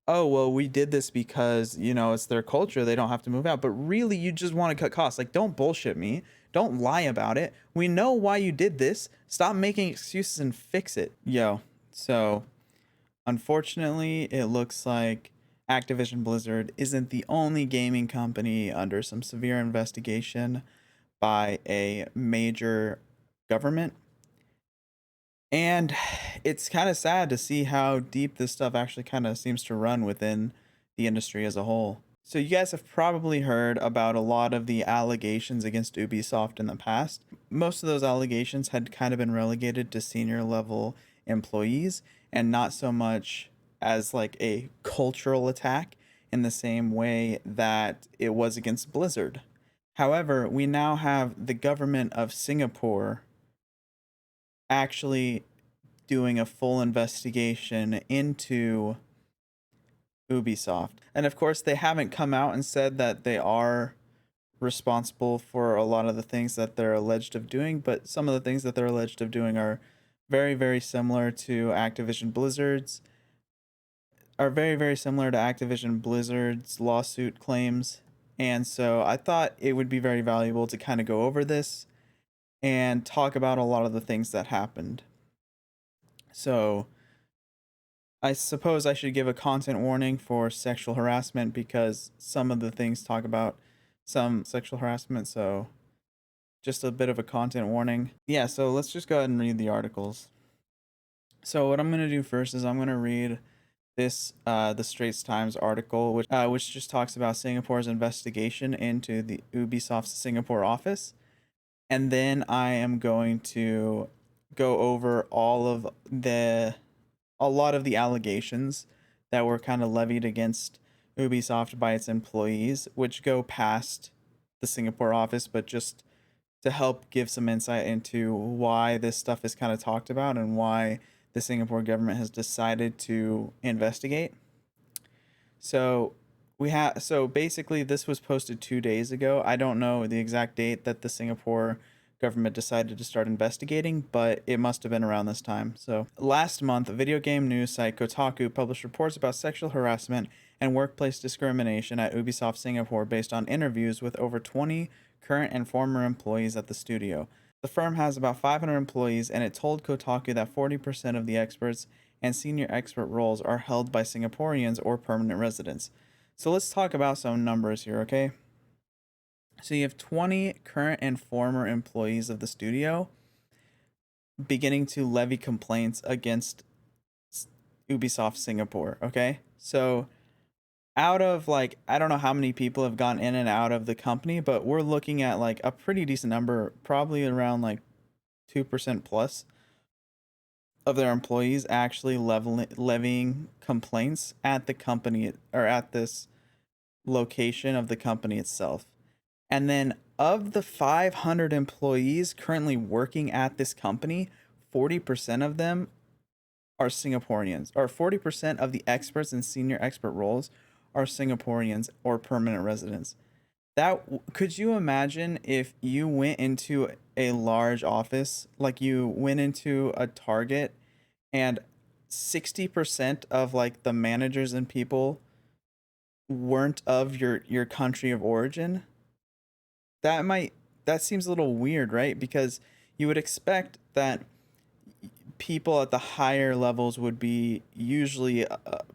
oh, well, we did this because, it's their culture. They don't have to move out. But really, you just want to cut costs. Like, don't bullshit me. Don't lie about it. We know why you did this. Stop making excuses and fix it. Yo, so unfortunately, it looks like Activision Blizzard isn't the only gaming company under some severe investigation by a major government. And it's kind of sad to see how deep this stuff actually kind of seems to run within the industry as a whole. So, you guys have probably heard about a lot of the allegations against Ubisoft in the past. Most of those allegations had kind of been relegated to senior level employees and not so much as like a cultural attack in the same way that it was against Blizzard. However, we now have the government of Singapore actually doing a full investigation into Ubisoft. And of course, they haven't come out and said that they are responsible for a lot of the things that they're alleged of doing, but some of the things that they're alleged of doing are very, very similar to Activision Blizzard's lawsuit claims. And so I thought it would be very valuable to kind of go over this and talk about a lot of the things that happened. So I suppose I should give a content warning for sexual harassment because some of the things talk about some sexual harassment. So just a bit of a content warning. Yeah, so let's just go ahead and read the articles. So what I'm going to do first is I'm going to read this the Straits Times article, which just talks about Singapore's investigation into the Ubisoft's Singapore office. And then I am going to go over a lot of the allegations that were kind of levied against Ubisoft by its employees, which go past the Singapore office, but just to help give some insight into why this stuff is kind of talked about and why the Singapore government has decided to investigate. So basically this was posted 2 days ago. I don't know the exact date that the Singapore government decided to start investigating, but it must have been around this time. So last month, video game news site Kotaku published reports about sexual harassment and workplace discrimination at Ubisoft Singapore based on interviews with over 20 current and former employees at the studio. The firm has about 500 employees, and it told Kotaku that 40% of the experts and senior expert roles are held by Singaporeans or permanent residents. So let's talk about some numbers here, okay? So you have 20 current and former employees of the studio beginning to levy complaints against Ubisoft Singapore, okay? So out of like, I don't know how many people have gone in and out of the company, but we're looking at like a pretty decent number, probably around like 2% plus of their employees actually levying complaints at the company or at this location of the company itself. And then of the 500 employees currently working at this company, 40% of them are Singaporeans, or 40% of the experts and senior expert roles are Singaporeans or permanent residents. That could you imagine if you went into a large office, like you went into a Target and 60% of like the managers and people weren't of your country of origin? That seems a little weird, right? Because you would expect that people at the higher levels would be usually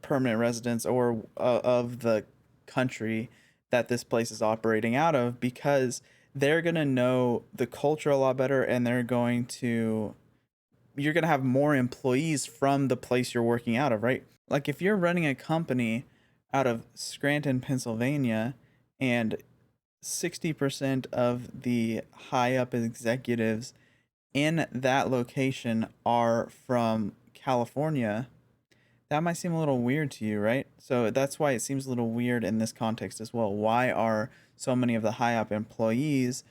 permanent residents or of the country that this place is operating out of, because they're going to know the culture a lot better, and you're going to have more employees from the place you're working out of, right? Like if you're running a company out of Scranton, Pennsylvania, and 60% of the high up executives in that location are from California, that might seem a little weird to you, right? So that's why it seems a little weird in this context as well. Why are so many of the high up employees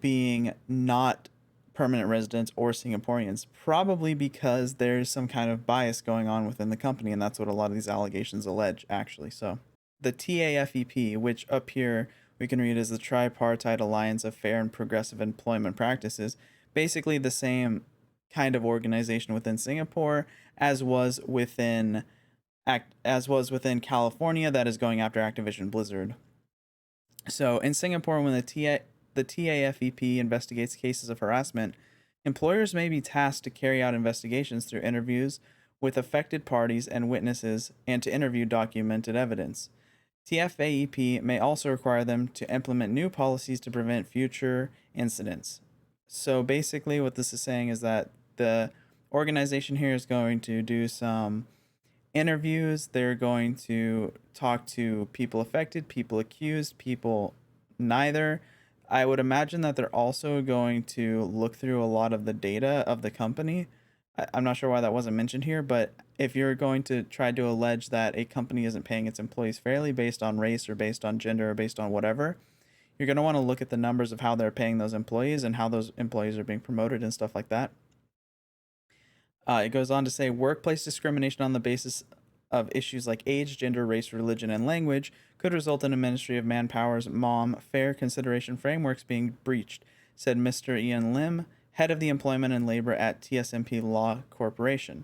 being not permanent residents or Singaporeans? Probably because there's some kind of bias going on within the company, and that's what a lot of these allegations allege, actually. So the TAFEP, which up here we can read as the Tripartite Alliance of Fair and Progressive Employment Practices, basically the same kind of organization within Singapore as was within as was within California that is going after Activision Blizzard. So in Singapore, when the TAFEP investigates cases of harassment, employers may be tasked to carry out investigations through interviews with affected parties and witnesses and to interview documented evidence. TFAEP may also require them to implement new policies to prevent future incidents. So basically, what this is saying is that the organization here is going to do some interviews. They're going to talk to people affected, people accused, people neither. I would imagine that they're also going to look through a lot of the data of the company. I'm not sure why that wasn't mentioned here, but if you're going to try to allege that a company isn't paying its employees fairly based on race or based on gender or based on whatever, you're going to want to look at the numbers of how they're paying those employees and how those employees are being promoted and stuff like that. It goes on to say workplace discrimination on the basis of issues like age, gender, race, religion, and language could result in a Ministry of Manpower's MOM fair consideration frameworks being breached, said Mr. Ian Lim, head of the Employment and Labor at TSMP Law Corporation.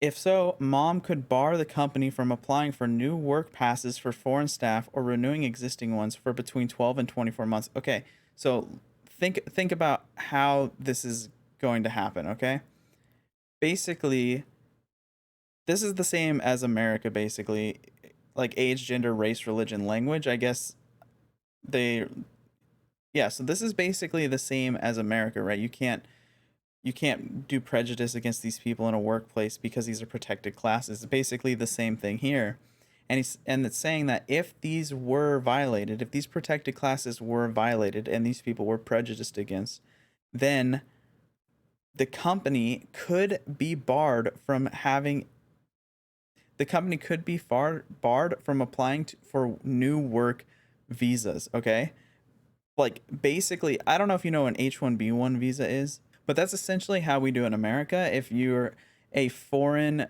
If so, MOM could bar the company from applying for new work passes for foreign staff or renewing existing ones for between 12 and 24 months. Okay, so think about how this is going to happen, okay? Basically, this is the same as America, basically. Like age, gender, race, religion, language. I guess yeah, so this is basically the same as America, right? You can't do prejudice against these people in a workplace because these are protected classes. It's basically the same thing here. And it's saying that if these were violated, if these protected classes were violated and these people were prejudiced against, then the company could be barred from applying for new work visas, okay? Like basically, I don't know if you know what an H-1B1 visa is, but that's essentially how we do in America. If you're a foreign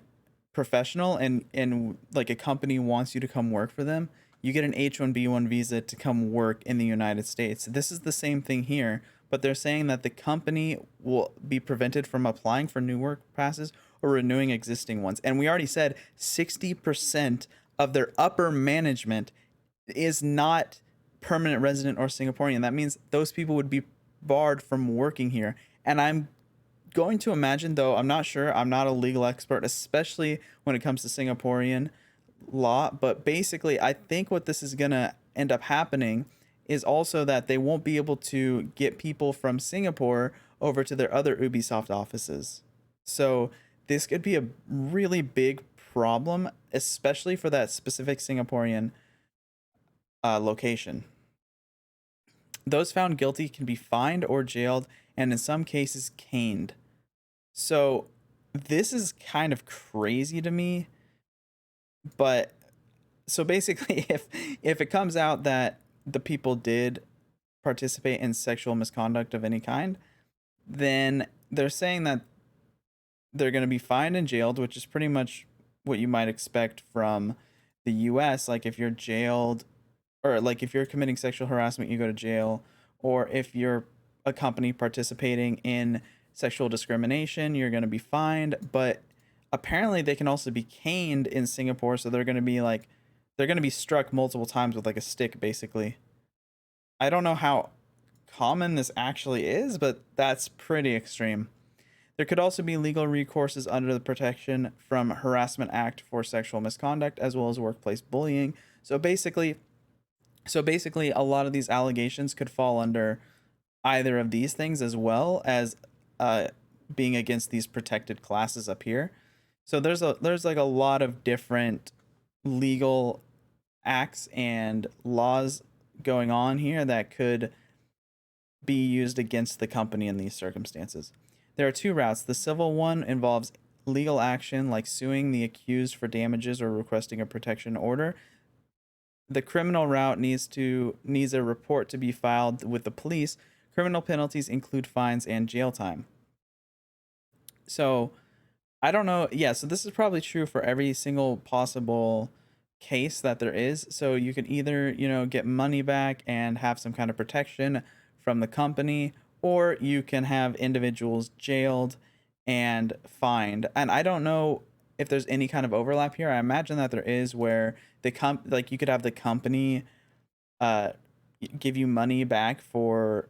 professional and like a company wants you to come work for them, you get an H-1B1 visa to come work in the United States. This is the same thing here, but they're saying that the company will be prevented from applying for new work passes or renewing existing ones. And we already said 60% of their upper management is not permanent resident or Singaporean. That means those people would be barred from working here. And I'm going to imagine, though I'm not sure, I'm not a legal expert, especially when it comes to Singaporean law, but basically I think what this is going to end up happening is also that they won't be able to get people from Singapore over to their other Ubisoft offices. So this could be a really big problem, especially for that specific Singaporean location. Those found guilty can be fined or jailed, and in some cases caned. So this is kind of crazy to me. But so basically, if it comes out that the people did participate in sexual misconduct of any kind, then they're saying that they're going to be fined and jailed, which is pretty much what you might expect from the US. Like if you're jailed, or like if you're committing sexual harassment, you go to jail, or if you're a company participating in sexual discrimination, you're going to be fined. But apparently they can also be caned in Singapore, so they're going to be struck multiple times with like a stick, basically. I don't know how common this actually is, but that's pretty extreme. There could also be legal recourses under the Protection from Harassment Act for sexual misconduct, as well as workplace bullying. So basically, a lot of these allegations could fall under either of these things, as well as being against these protected classes up here. So there's like a lot of different legal acts and laws going on here that could be used against the company in these circumstances. There are two routes. The civil one involves legal action like suing the accused for damages or requesting a protection order. The criminal route needs a report to be filed with the police. Criminal penalties include fines and jail time. So I don't know. Yeah, so this is probably true for every single possible case that there is. So you could either, get money back and have some kind of protection from the company, or you can have individuals jailed and fined. And I don't know if there's any kind of overlap here. I imagine that there is, where like you could have the company give you money back for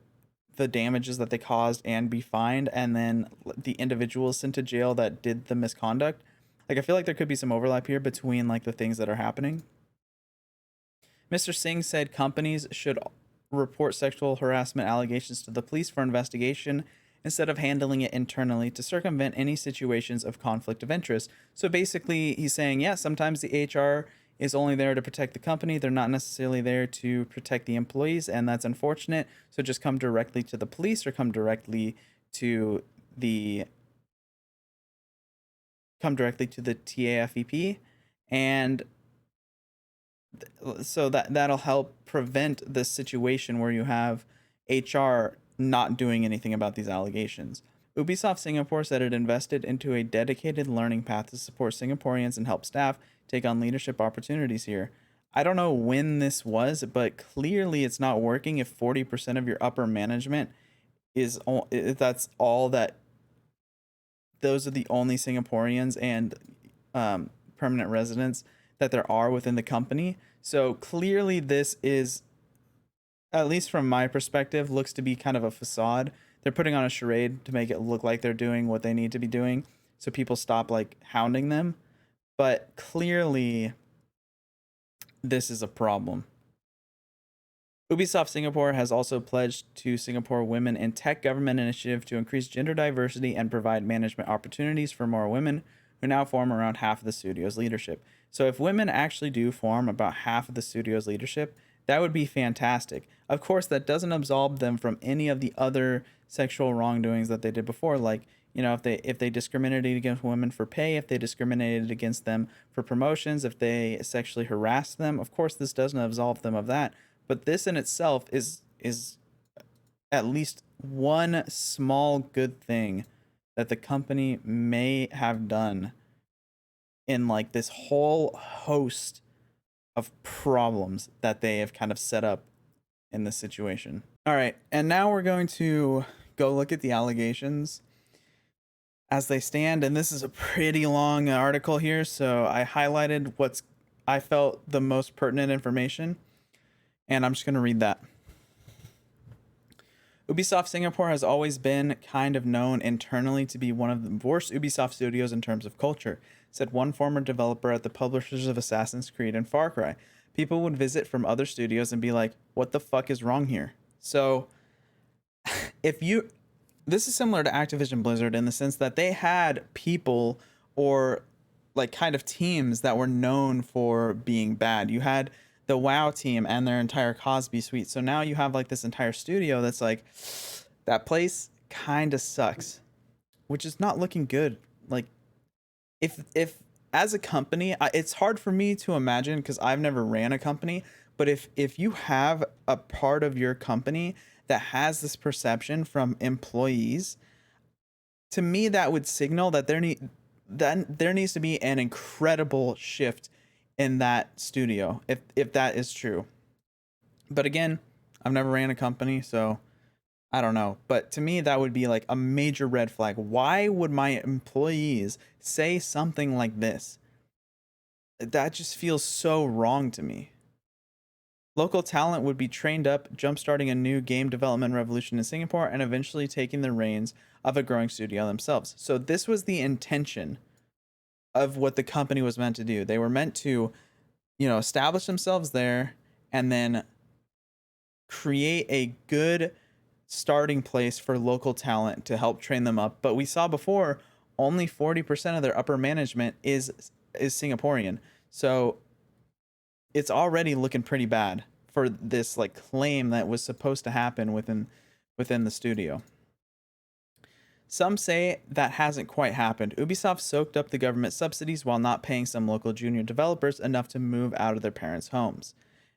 the damages that they caused and be fined, and then the individual is sent to jail that did the misconduct. Like, I feel like there could be some overlap here between like the things that are happening. Mr. Singh said companies should report sexual harassment allegations to the police for investigation instead of handling it internally to circumvent any situations of conflict of interest. So basically, he's saying, yeah, sometimes the HR is only there to protect the company. They're not necessarily there to protect the employees, and that's unfortunate. So just come directly to the police or come directly to the TAFEP, and so that'll help prevent this situation where you have HR not doing anything about these allegations. Ubisoft Singapore said it invested into a dedicated learning path to support Singaporeans and help staff take on leadership opportunities here. I don't know when this was, but clearly it's not working if 40% of your upper management is that's all that those are the only Singaporeans and permanent residents that there are within the company. So clearly this is, at least from my perspective, looks to be kind of a facade. They're putting on a charade to make it look like they're doing what they need to be doing, so people stop like hounding them. But clearly this is a problem. Ubisoft Singapore has also pledged to Singapore Women in Tech government initiative to increase gender diversity and provide management opportunities for more women, who now form around half of the studio's leadership. So if women actually do form about half of the studio's leadership, that would be fantastic. Of course, that doesn't absolve them from any of the other sexual wrongdoings that they did before, like, you know, if they discriminated against women for pay, if they discriminated against them for promotions, if they sexually harassed them. Of course, this doesn't absolve them of that. But this in itself is at least one small good thing that the company may have done in like this whole host of problems that they have kind of set up in this situation. All right, and now we're going to go look at the allegations as they stand, and this is a pretty long article here, so I highlighted what's I felt the most pertinent information, and I'm just going to read that. Ubisoft Singapore has always been kind of known internally to be one of the worst Ubisoft studios in terms of culture, said one former developer at the publishers of Assassin's Creed and Far Cry. People would visit from other studios and be like, what the fuck is wrong here? So this is similar to Activision Blizzard in the sense that they had people or like kind of teams that were known for being bad. You had the WoW team and their entire Cosby suite. So now you have like this entire studio that's like, that place kind of sucks, which is not looking good. Like if as a company, it's hard for me to imagine because I've never ran a company, but if you have a part of your company that has this perception from employees, to me that would signal that there needs to be an incredible shift in that studio if that is true. But again, I've never ran a company, so I don't know. But to me, that would be like a major red flag. Why would my employees say something like this? That just feels so wrong to me. Local talent would be trained up, jumpstarting a new game development revolution in Singapore and eventually taking the reins of a growing studio themselves. So this was the intention of what the company was meant to do. They were meant to, establish themselves there and then create a good starting place for local talent to help train them up. But we saw before, only 40% of their upper management is Singaporean. So it's already looking pretty bad for this like claim that was supposed to happen within the studio. Some say that hasn't quite happened. Ubisoft soaked up the government subsidies while not paying some local junior developers enough to move out of their parents' homes.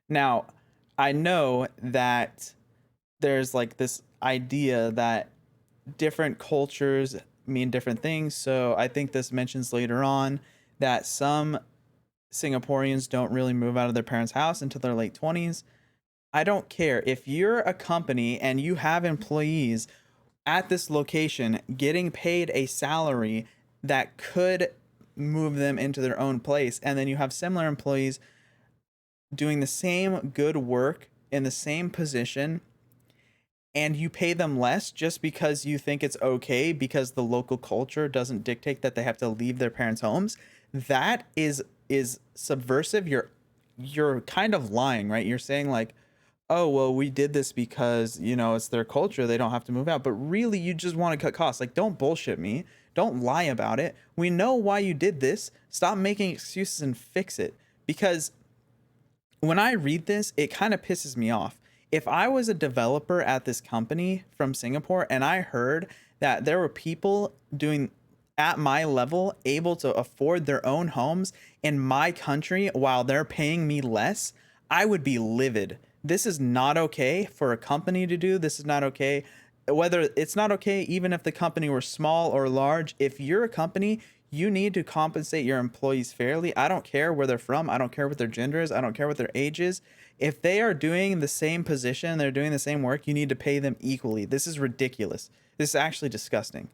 Now, I know that there's like this idea that different cultures mean different things. So I think this mentions later on that some Singaporeans don't really move out of their parents' house until their late 20s. I don't care. If you're a company and you have employees at this location getting paid a salary that could move them into their own place. And then you have similar employees doing the same good work in the same position, and you pay them less just because you think it's okay because the local culture doesn't dictate that they have to leave their parents' homes. That is subversive. You're kind of lying, right? You're saying like, oh, well, we did this because, you know, it's their culture, they don't have to move out. But really, you just want to cut costs. Like, don't bullshit me. Don't lie about it. We know why you did this. Stop making excuses and fix it. Because when I read this, it kind of pisses me off. If I was a developer at this company from Singapore and I heard that there were people doing at my level able to afford their own homes in my country while they're paying me less, I would be livid. This is not okay for a company to do. This is not okay. Whether it's not okay, even if the company were small or large, if you're a company, you need to compensate your employees fairly. I don't care where they're from. I don't care what their gender is. I don't care what their age is. If they are doing the same position, they're doing the same work, you need to pay them equally. This is ridiculous. This is actually disgusting.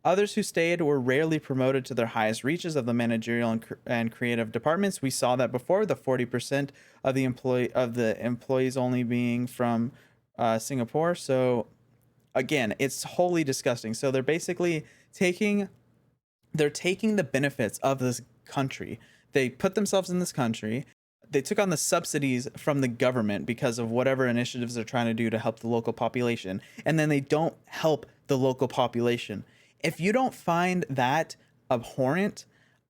Others who stayed were rarely promoted to their highest reaches of the managerial and creative departments. We saw that before, the 40% of the employees only being from Singapore. So again, it's wholly disgusting. So they're basically taking the benefits of this country. They put themselves in this country. They took on the subsidies from the government because of whatever initiatives they're trying to do to help the local population. And then they don't help the local population. If you don't find that abhorrent,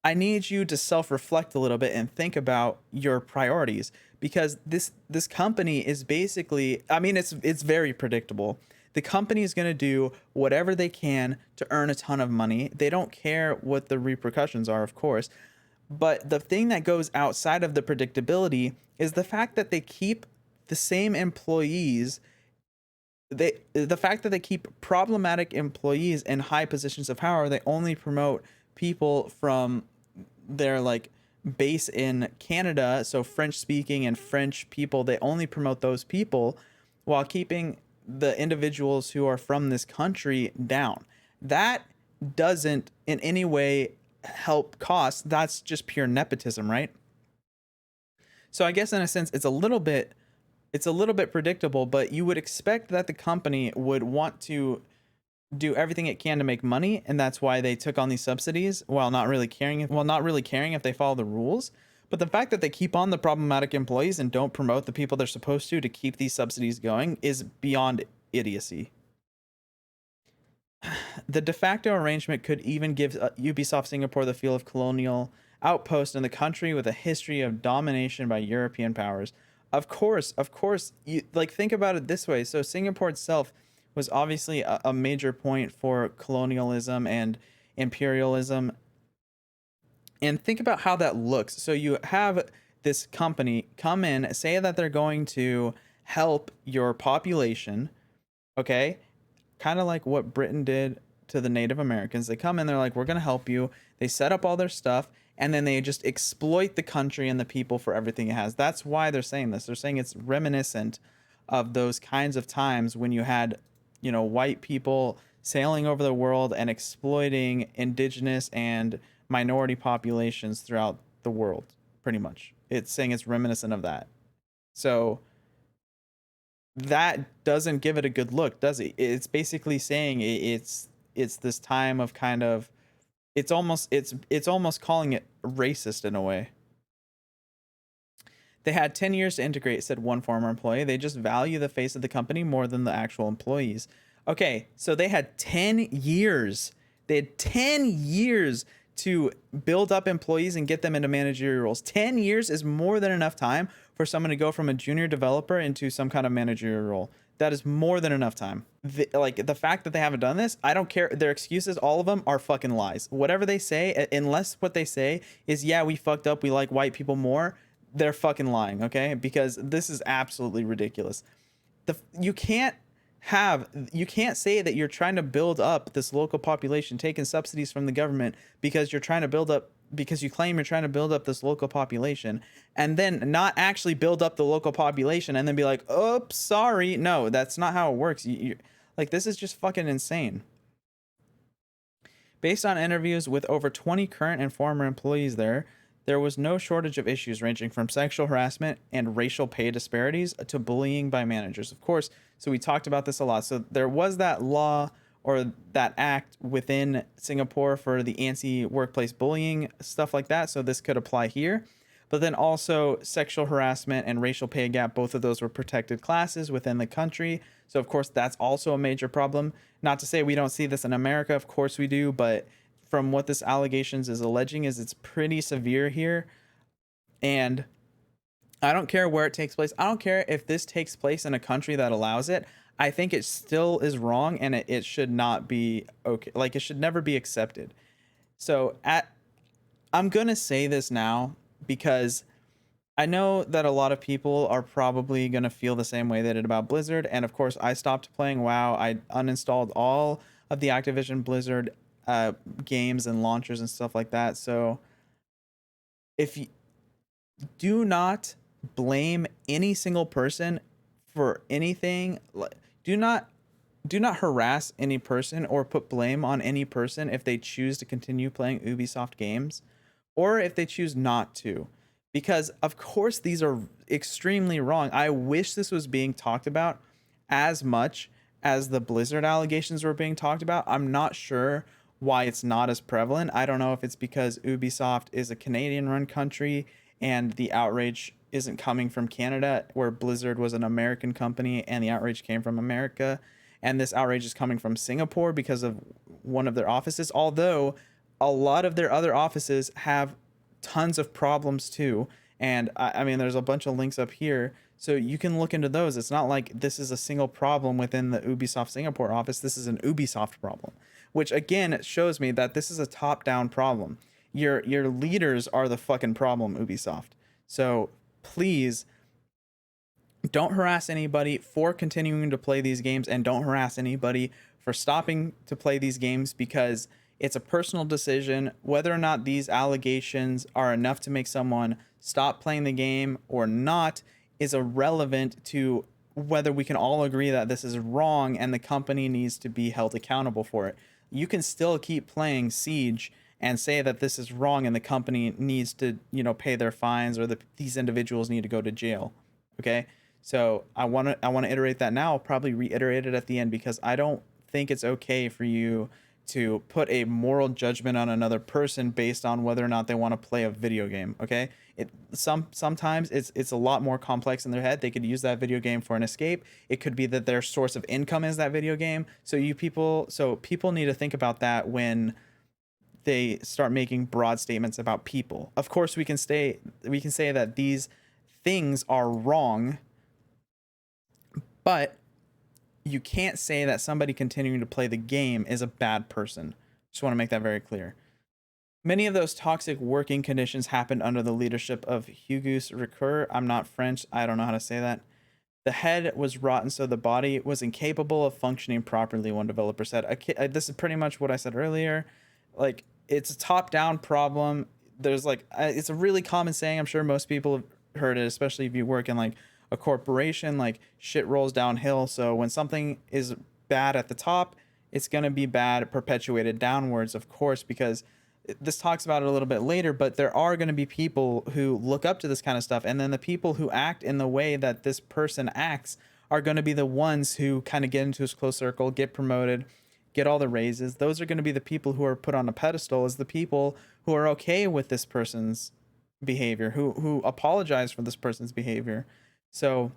I need you to self-reflect a little bit and think about your priorities, because this company is basically, I mean, it's very predictable. The company is going to do whatever they can to earn a ton of money. They don't care what the repercussions are, of course. But the thing that goes outside of the predictability is the fact that they keep the same employees. The fact that they keep problematic employees in high positions of power. They only promote people from their like base in Canada, so French speaking and French people. They only promote those people while keeping the individuals who are from this country down. That doesn't in any way help costs. That's just pure nepotism, right? So I guess in a sense it's a little bit predictable, but you would expect that the company would want to do everything it can to make money, and that's why they took on these subsidies while not really caring if they follow the rules. But the fact that they keep on the problematic employees and don't promote the people they're supposed to keep these subsidies going is beyond idiocy. The de facto arrangement could even give Ubisoft Singapore the feel of colonial outpost in the country with a history of domination by European powers. Of course, you like think about it this way. So Singapore itself was obviously a major point for colonialism and imperialism. And think about how that looks. So you have this company come in, say that they're going to help your population, okay? Kind of like what Britain did to the Native Americans. They come in, they're like, we're going to help you. They set up all their stuff, and then they just exploit the country and the people for everything it has. That's why they're saying this. They're saying it's reminiscent of those kinds of times when you had, you know, white people sailing over the world and exploiting indigenous and minority populations throughout the world, pretty much. It's saying it's reminiscent of that. So that doesn't give it a good look, does it? It's basically saying it's this time of kind of, it's almost calling it racist in a way. They had 10 years to integrate, said one former employee. They just value the face of the company more than the actual employees. Okay, so they had 10 years. They had 10 years to build up employees and get them into managerial roles. 10 years is more than enough time for someone to go from a junior developer into some kind of managerial role. That is more than enough time. The fact that they haven't done this, I don't care. Their excuses, all of them are fucking lies. Whatever they say, unless what they say is, yeah, we fucked up, we like white people more, they're fucking lying, okay? Because this is absolutely ridiculous. You can't say that you're trying to build up this local population, taking subsidies from the government because you claim you're trying to build up this local population, and then not actually build up the local population and then be like, oops, sorry. No, that's not how it works. Like, this is just fucking insane. Based on interviews with over 20 current and former employees there was no shortage of issues ranging from sexual harassment and racial pay disparities to bullying by managers. Of course, so we talked about this a lot. So there was that law or that act within Singapore for the anti-workplace bullying, stuff like that. So this could apply here. But then also sexual harassment and racial pay gap, both of those were protected classes within the country. So of course, that's also a major problem. Not to say we don't see this in America, of course we do, but from what this allegations is alleging is it's pretty severe here. And I don't care where it takes place. I don't care if this takes place in a country that allows it. I think it still is wrong, and it should not be okay. Like, it should never be accepted. So I'm going to say this now because I know that a lot of people are probably going to feel the same way they did about Blizzard. And of course, I stopped playing WoW. I uninstalled all of the Activision Blizzard games and launchers and stuff like that. So if you do not blame any single person for anything, do not harass any person or put blame on any person if they choose to continue playing Ubisoft games or if they choose not to, because of course these are extremely wrong. I wish this was being talked about as much as the Blizzard allegations were being talked about. I'm not sure why it's not as prevalent. I don't know if it's because Ubisoft is a Canadian run country and the outrage isn't coming from Canada, where Blizzard was an American company and the outrage came from America, and this outrage is coming from Singapore because of one of their offices, although a lot of their other offices have tons of problems too. And I mean, there's a bunch of links up here, so you can look into those. It's not like this is a single problem within the Ubisoft Singapore office. This is an Ubisoft problem, which again shows me that this is a top-down problem. Your leaders are the fucking problem, Ubisoft. So please don't harass anybody for continuing to play these games, and don't harass anybody for stopping to play these games, because it's a personal decision. Whether or not these allegations are enough to make someone stop playing the game or not is irrelevant to whether we can all agree that this is wrong and the company needs to be held accountable for it. You can still keep playing Siege and say that this is wrong and the company needs to, pay their fines, or these individuals need to go to jail. Okay? So I want to iterate that now. I'll probably reiterate it at the end, because I don't think it's okay for you to put a moral judgment on another person based on whether or not they want to play a video game. Okay? Sometimes it's a lot more complex in their head. They could use that video game for an escape. It could be that their source of income is that video game. So people need to think about that when they start making broad statements about people. Of course, we can say that these things are wrong, but you can't say that somebody continuing to play the game is a bad person. Just want to make that very clear. Many of those toxic working conditions happened under the leadership of Hugues Ricoeur. I'm not French. I don't know how to say that. The head was rotten, so the body was incapable of functioning properly, one developer said. This is pretty much what I said earlier. Like, it's a top-down problem. There's it's a really common saying. I'm sure most people have heard it, especially if you work in a corporation. Like, shit rolls downhill. So when something is bad at the top, it's going to be bad perpetuated downwards, of course, because this talks about it a little bit later, but there are going to be people who look up to this kind of stuff, and then the people who act in the way that this person acts are going to be the ones who kind of get into his close circle, get promoted, get all the raises. Those are going to be the people who are put on a pedestal as the people who are okay with this person's behavior, who apologize for this person's behavior. So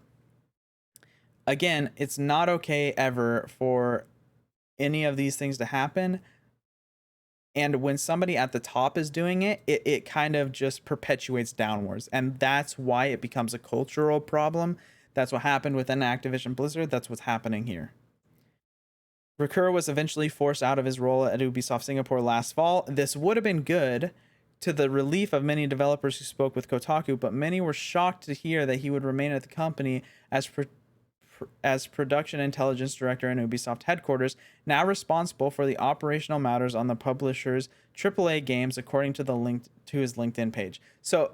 again, it's not okay ever for any of these things to happen. And when somebody at the top is doing it, it kind of just perpetuates downwards. And that's why it becomes a cultural problem. That's what happened within Activision Blizzard. That's what's happening here. Ricoeur was eventually forced out of his role at Ubisoft Singapore last fall. This would have been good to the relief of many developers who spoke with Kotaku, but many were shocked to hear that he would remain at the company as production intelligence director in Ubisoft headquarters, now responsible for the operational matters on the publisher's AAA games, according to the link to his LinkedIn page. So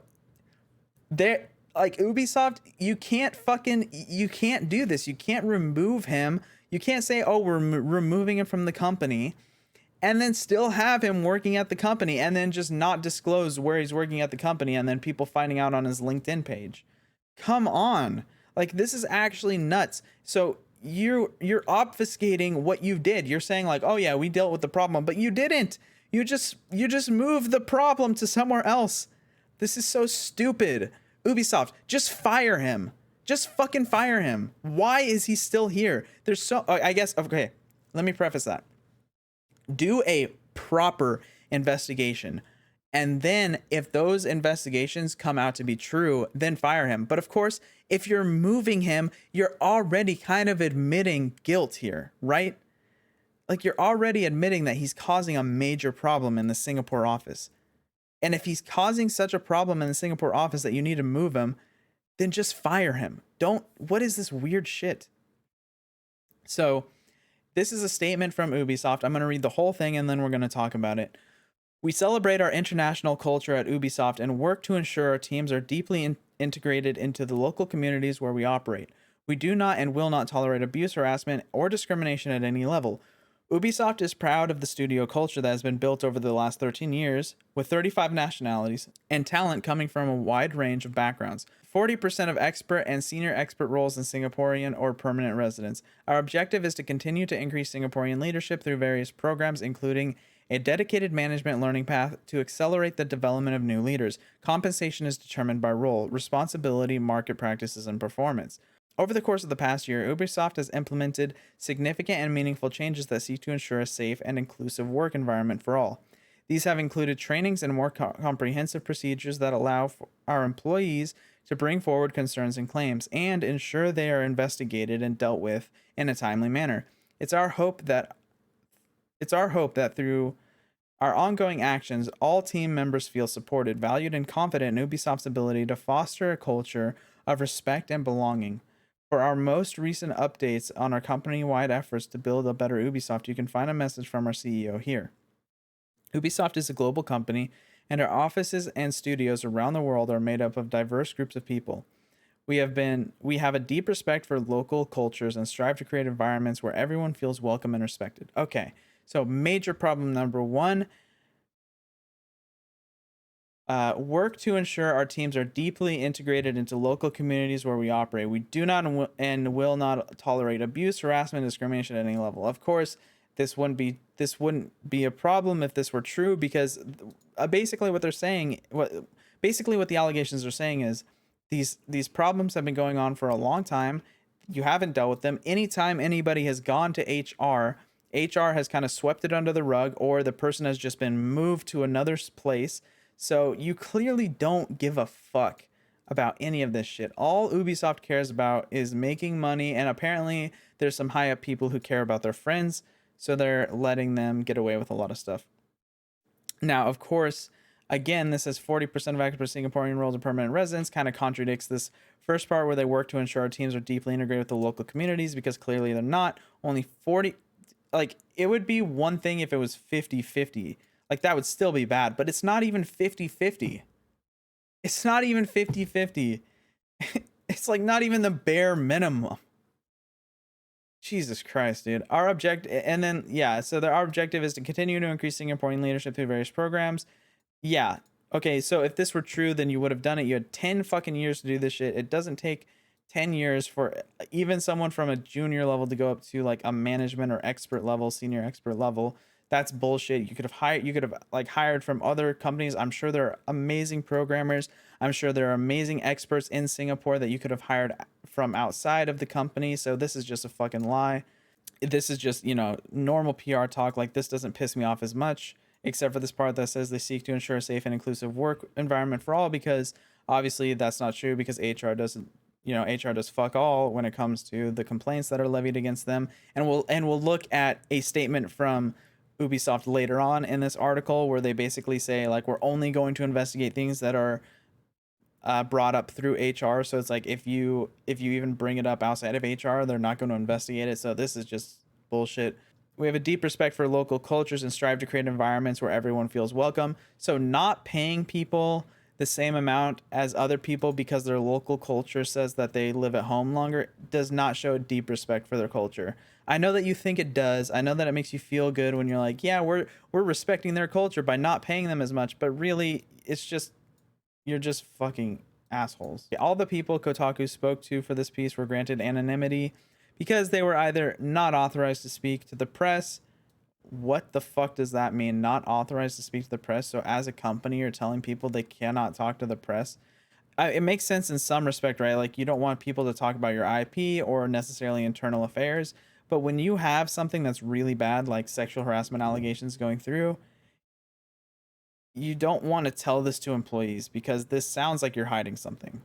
there, Ubisoft, you can't do this. You can't remove him. You can't say, oh, we're removing him from the company, and then still have him working at the company and then just not disclose where he's working at the company and then people finding out on his LinkedIn page. Come on. Like, this is actually nuts. So you're obfuscating what you did. You're saying like, oh yeah, we dealt with the problem, but you didn't. You just moved the problem to somewhere else. This is so stupid. Ubisoft, just fire him. Just fucking fire him. Why is he still here? There's so, I guess, okay, let me preface that. Do a proper investigation. And then if those investigations come out to be true, then fire him. But of course, if you're moving him, you're already kind of admitting guilt here, right? Like, you're already admitting that he's causing a major problem in the Singapore office. And if he's causing such a problem in the Singapore office that you need to move him, then just fire him. What is this weird shit? So this is a statement from Ubisoft. I'm going to read the whole thing and then we're going to talk about it. We celebrate our international culture at Ubisoft and work to ensure our teams are deeply integrated into the local communities where we operate. We do not and will not tolerate abuse, harassment, or discrimination at any level. Ubisoft is proud of the studio culture that has been built over the last 13 years, with 35 nationalities and talent coming from a wide range of backgrounds. 40% of expert and senior expert roles in Singaporean or permanent residents. Our objective is to continue to increase Singaporean leadership through various programs, including a dedicated management learning path to accelerate the development of new leaders. Compensation is determined by role, responsibility, market practices, and performance. Over the course of the past year, Ubisoft has implemented significant and meaningful changes that seek to ensure a safe and inclusive work environment for all. These have included trainings and more comprehensive procedures that allow our employees to bring forward concerns and claims and ensure they are investigated and dealt with in a timely manner. It's our hope that through our ongoing actions, all team members feel supported, valued, and confident in Ubisoft's ability to foster a culture of respect and belonging. For our most recent updates on our company-wide efforts to build a better Ubisoft, you can find a message from our CEO here. Ubisoft is a global company, and our offices and studios around the world are made up of diverse groups of people. We have a deep respect for local cultures and strive to create environments where everyone feels welcome and respected. Okay, so major problem number one. Work to ensure our teams are deeply integrated into local communities where we operate. We do not and will not tolerate abuse, harassment, and discrimination at any level. Of course, this wouldn't be a problem if this were true, because basically what they're saying, what the allegations are saying is these problems have been going on for a long time. You haven't dealt with them. Anytime anybody has gone to HR has kind of swept it under the rug, or the person has just been moved to another place. So you clearly don't give a fuck about any of this shit. All Ubisoft cares about is making money, and apparently there's some high up people who care about their friends, so they're letting them get away with a lot of stuff. Now, of course, again, this says 40% of active Singaporean roles are permanent residents, kind of contradicts this first part where they work to ensure our teams are deeply integrated with the local communities, because clearly they're not. Only 40, like, it would be one thing if it was 50-50. Like, that would still be bad, but it's not even 50-50. It's not even 50-50. It's like not even the bare minimum. Jesus Christ, dude. Our objective, and then, yeah, so our objective is to continue to increase Singaporean leadership through various programs. Yeah. Okay, so if this were true, then you would have done it. You had 10 fucking years to do this shit. It doesn't take 10 years for even someone from a junior level to go up to like a management or expert level, senior expert level. That's bullshit. You could have hired from other companies. I'm sure there are amazing programmers. I'm sure there are amazing experts in Singapore that you could have hired from outside of the company. So this is just a fucking lie. This is just, normal PR talk. Like, this doesn't piss me off as much, except for this part that says they seek to ensure a safe and inclusive work environment for all, because obviously that's not true, because HR doesn't, HR does fuck all when it comes to the complaints that are levied against them. And we'll look at a statement from Ubisoft later on in this article where they basically say, like, we're only going to investigate things that are brought up through HR. So it's like, if you even bring it up outside of HR, they're not going to investigate it. So this is just bullshit. We have a deep respect for local cultures and strive to create environments where everyone feels welcome. So not paying people the same amount as other people because their local culture says that they live at home longer does not show deep respect for their culture. I know that you think it does. I know that it makes you feel good when you're like, yeah, we're respecting their culture by not paying them as much, but really it's just you're just fucking assholes. All the people Kotaku spoke to for this piece were granted anonymity because they were either not authorized to speak to the press. What the fuck does that mean? Not authorized to speak to the press? So as a company, you're telling people they cannot talk to the press? It makes sense in some respect, right? Like you don't want people to talk about your IP or necessarily internal affairs. But when you have something that's really bad, like sexual harassment allegations going through, you don't want to tell this to employees because this sounds like you're hiding something.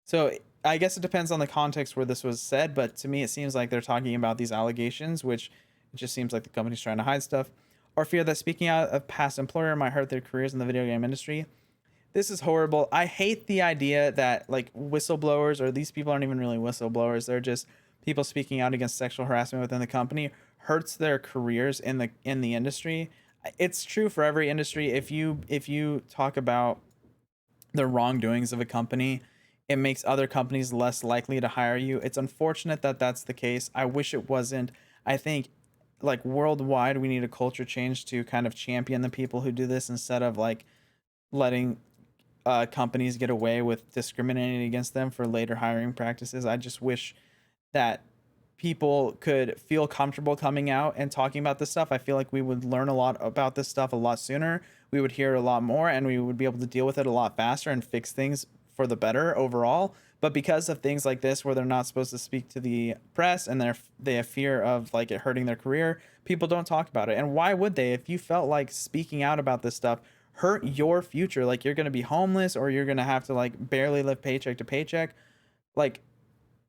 So I guess it depends on the context where this was said, but to me it seems like they're talking about these allegations, which it just seems like the company's trying to hide stuff, or fear that speaking out of past employer might hurt their careers in the video game industry. This is horrible. I hate the idea that like whistleblowers, or these people aren't even really whistleblowers, they're just people speaking out against sexual harassment within the company, hurts their careers in the industry. It's true for every industry. If you talk about the wrongdoings of a company, it makes other companies less likely to hire you. It's unfortunate that that's the case. I wish it wasn't. I think like worldwide we need a culture change to kind of champion the people who do this instead of like letting companies get away with discriminating against them for later hiring practices. I just wish that people could feel comfortable coming out and talking about this stuff. I feel like we would learn a lot about this stuff a lot sooner. We would hear a lot more and we would be able to deal with it a lot faster and fix things for the better overall. But because of things like this where they're not supposed to speak to the press and they have fear of like it hurting their career, people don't talk about it. And why would they? If you felt like speaking out about this stuff hurt your future, like you're going to be homeless or you're going to have to like barely live paycheck to paycheck, like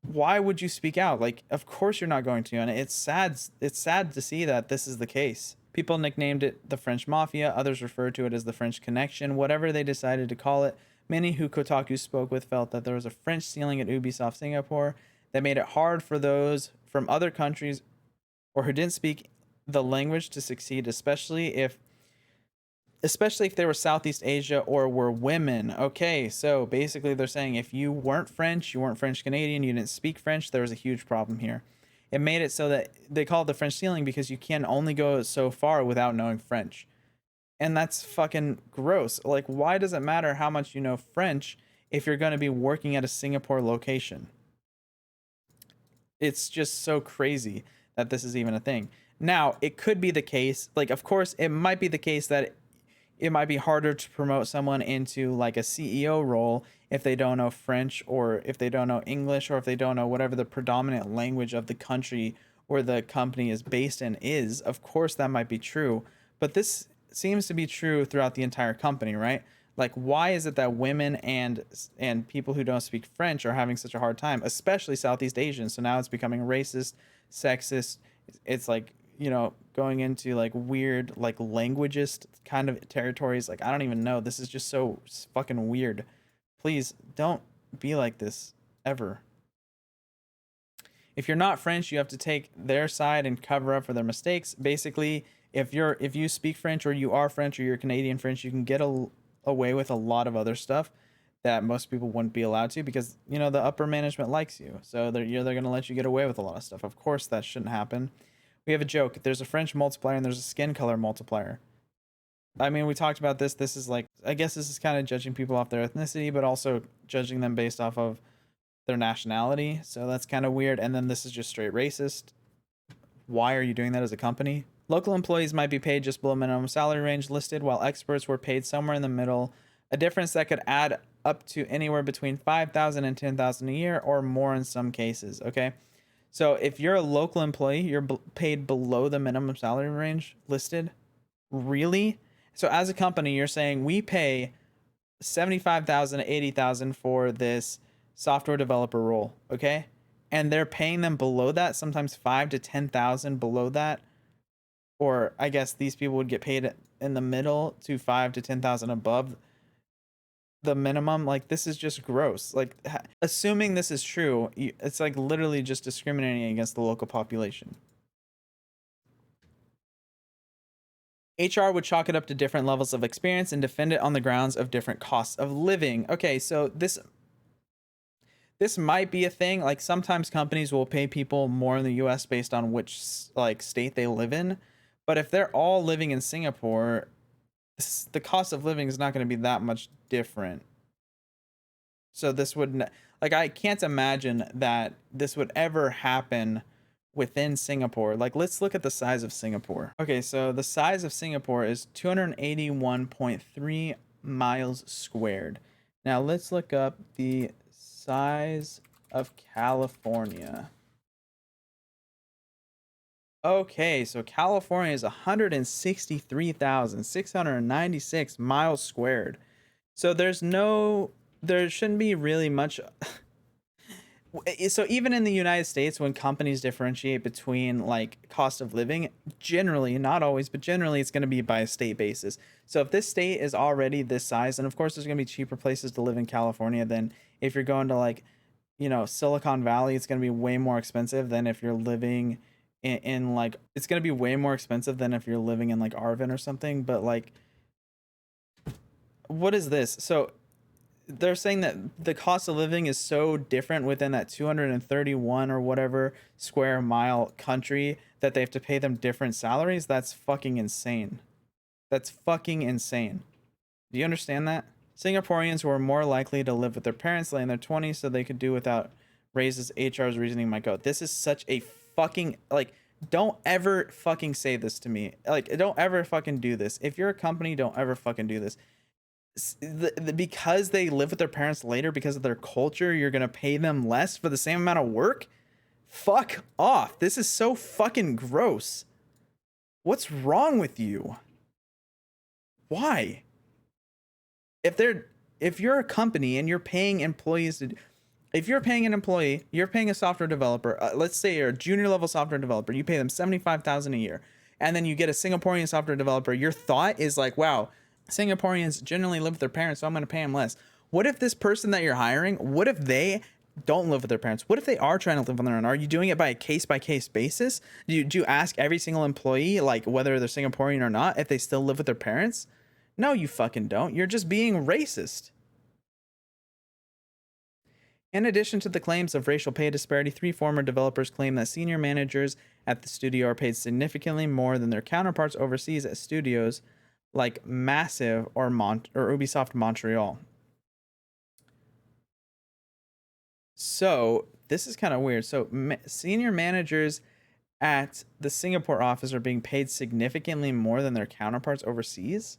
why would you speak out? Like, of course you're not going to. And it's sad. It's sad to see that this is the case. People nicknamed it the French Mafia. Others referred to it as the French Connection. Whatever they decided to call it, many who Kotaku spoke with felt that there was a French ceiling at Ubisoft Singapore that made it hard for those from other countries or who didn't speak the language to succeed, especially if they were Southeast Asia or were women. Okay, so basically they're saying if you weren't French, you weren't French Canadian, you didn't speak French, there was a huge problem here. It made it so that they call it the French ceiling because you can only go so far without knowing French. And that's fucking gross. Like, why does it matter how much you know French if you're going to be working at a Singapore location? It's just so crazy that this is even a thing. Now, it could be the case, like, of course, it might be the case that it might be harder to promote someone into like a CEO role if they don't know French or if they don't know English or if they don't know whatever the predominant language of the country or the company is based in is. Of course, that might be true, but this seems to be true throughout the entire company, right? Like, why is it that women and people who don't speak French are having such a hard time, especially Southeast Asians? So now it's becoming racist, sexist. It's like, you know, going into like weird, like languageist kind of territories. Like, I don't even know. This is just so fucking weird. Please don't be like this ever. If you're not French, you have to take their side and cover up for their mistakes. Basically, if you speak French or you are French or you're Canadian French, you can get away with a lot of other stuff that most people wouldn't be allowed to because, you know, the upper management likes you. So they're going to let you get away with a lot of stuff. Of course, that shouldn't happen. We have a joke. There's a French multiplier and there's a skin color multiplier. I mean, we talked about this. This is like, I guess this is kind of judging people off their ethnicity, but also judging them based off of their nationality. So that's kind of weird. And then this is just straight racist. Why are you doing that as a company? Local employees might be paid just below minimum salary range listed, while experts were paid somewhere in the middle, a difference that could add up to anywhere between $5,000 and $10,000 a year or more in some cases. Okay. So if you're a local employee, you're paid below the minimum salary range listed. Really? So as a company, you're saying we pay $75,000 to $80,000 for this software developer role, okay? And they're paying them below that, sometimes $5,000 to $10,000 below that. Or I guess these people would get paid in the middle to $5,000 to $10,000 above the minimum. Like, this is just gross. Like, assuming this is true, it's like literally just discriminating against the local population. HR would chalk it up to different levels of experience and defend it on the grounds of different costs of living. Okay, so this might be a thing. Like sometimes companies will pay people more in the US based on which like state they live in. But if they're all living in Singapore, the cost of living is not going to be that much different. So this would like I can't imagine that this would ever happen within Singapore. Like let's look at the size of Singapore. Okay, so the size of Singapore is 281.3 miles squared. Now let's look up the size of California. Okay, so California is 163,696 miles squared. So there shouldn't be really much. So even in the United States, when companies differentiate between like cost of living, generally, not always, but generally it's going to be by a state basis. So if this state is already this size, and of course there's going to be cheaper places to live in California than if you're going to like, Silicon Valley, it's going to be way more expensive than if you're living in like, it's going to be way more expensive than if you're living in like Arvin or something. But like, what is this? So they're saying that the cost of living is so different within that 231 or whatever square mile country that they have to pay them different salaries. That's fucking insane. That's fucking insane. Do you understand that? Singaporeans were more likely to live with their parents late in their 20s so they could do without raises. HR's reasoning might go. This is such a fucking, like, don't ever fucking say this to me. Like, don't ever fucking do this. If you're a company, don't ever fucking do this. Because they live with their parents later because of their culture, you're gonna pay them less for the same amount of work? Fuck off. This is so fucking gross. What's wrong with you? Why? If you're a company and you're paying employees to, if you're paying an employee, you're paying a software developer, let's say you're a junior level software developer, you pay them $75,000 a year, and then you get a Singaporean software developer, your thought is like, wow, Singaporeans generally live with their parents, so I'm going to pay them less. What if this person that you're hiring, what if they don't live with their parents? What if they are trying to live on their own? Are you doing it by a case-by-case basis? Do you ask every single employee, like, whether they're Singaporean or not, if they still live with their parents? No, you fucking don't. You're just being racist. In addition to the claims of racial pay disparity, 3 former developers claim that senior managers at the studio are paid significantly more than their counterparts overseas at studios like Massive or Ubisoft Montreal. So this is kind of weird. So senior managers at the Singapore office are being paid significantly more than their counterparts overseas.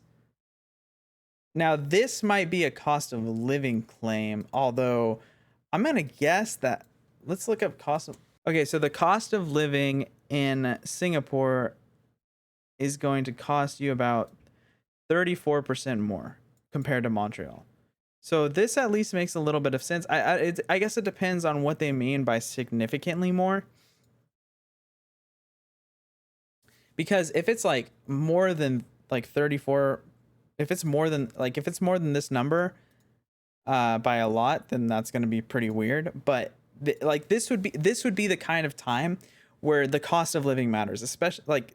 Now this might be a cost of living claim, although I'm gonna guess that. Let's look up cost of. Okay, so the cost of living in Singapore is going to cost you about 34% more compared to Montreal. So this at least makes a little bit of sense. I guess it depends on what they mean by significantly more. Because if it's like more than like 34, if it's more than this number by a lot, then that's going to be pretty weird. But like this would be the kind of time where the cost of living matters, especially like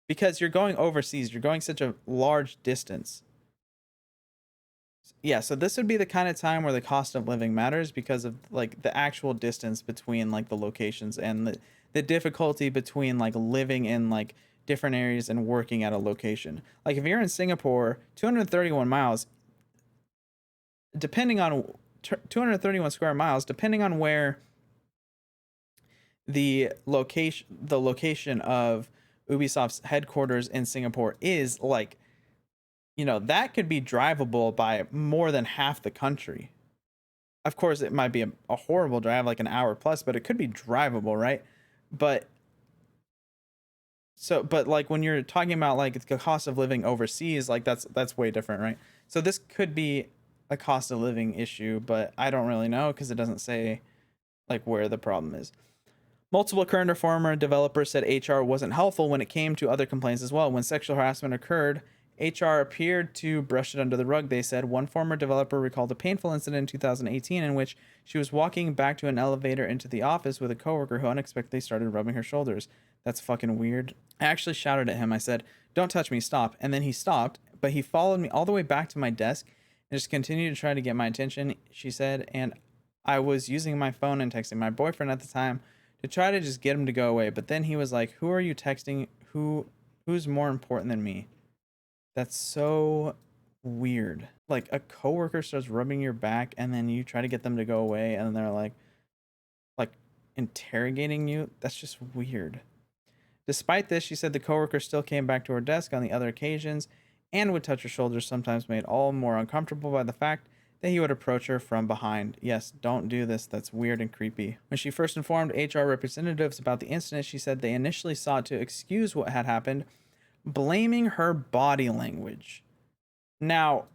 because you're going overseas, you're going such a large distance. Yeah, so this would be the kind of time where the cost of living matters because of like the actual distance between like the locations and the difficulty between like living in like different areas and working at a location. Like if you're in Singapore, 231 miles, depending on 231 square miles, depending on where the location of Ubisoft's headquarters in Singapore is, like, that could be drivable by more than half the country. Of course, it might be a horrible drive, like an hour plus, but it could be drivable, right? But like when you're talking about like the cost of living overseas, like that's way different, right? So this could be a cost of living issue, but I don't really know because it doesn't say like where the problem is. Multiple current or former developers said HR wasn't helpful when it came to other complaints as well. When sexual harassment occurred, HR appeared to brush it under the rug, they said. One former developer recalled a painful incident in 2018 in which she was walking back to an elevator into the office with a coworker who unexpectedly started rubbing her shoulders. That's fucking weird. I actually shouted at him. I said, "Don't touch me, stop." And then he stopped, but he followed me all the way back to my desk and just continued to try to get my attention, she said. And I was using my phone and texting my boyfriend at the time to try to just get him to go away. But then he was like, "Who are you texting? Who's more important than me?" That's so weird. Like a coworker starts rubbing your back and then you try to get them to go away and they're like interrogating you. That's just weird. Despite this, she said the coworker still came back to her desk on the other occasions and would touch her shoulders, sometimes made all more uncomfortable by the fact that he would approach her from behind. Yes, don't do this. That's weird and creepy. When she first informed HR representatives about the incident, she said they initially sought to excuse what had happened, blaming her body language. Now,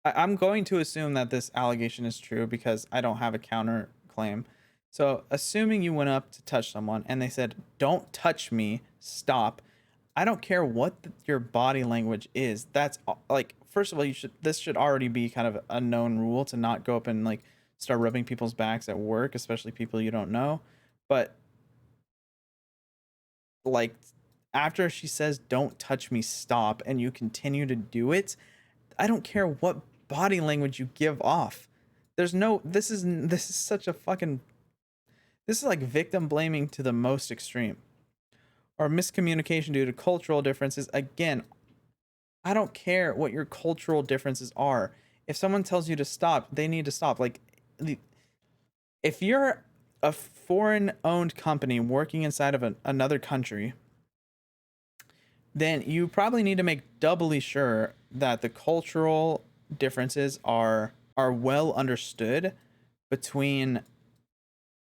I'm going to assume that this allegation is true because I don't have a counter claim. So, assuming you went up to touch someone and they said, "Don't touch me, stop." I don't care what your body language is. That's like, first of all, this should already be kind of a known rule to not go up and like start rubbing people's backs at work, especially people you don't know. But like, after she says, "Don't touch me, stop," and you continue to do it, I don't care what body language you give off. This is such a fucking, this is like victim blaming to the most extreme. Or miscommunication due to cultural differences. Again, I don't care what your cultural differences are. If someone tells you to stop, they need to stop. Like, if you're a foreign owned company working inside of another country, then you probably need to make doubly sure that the cultural differences are well understood between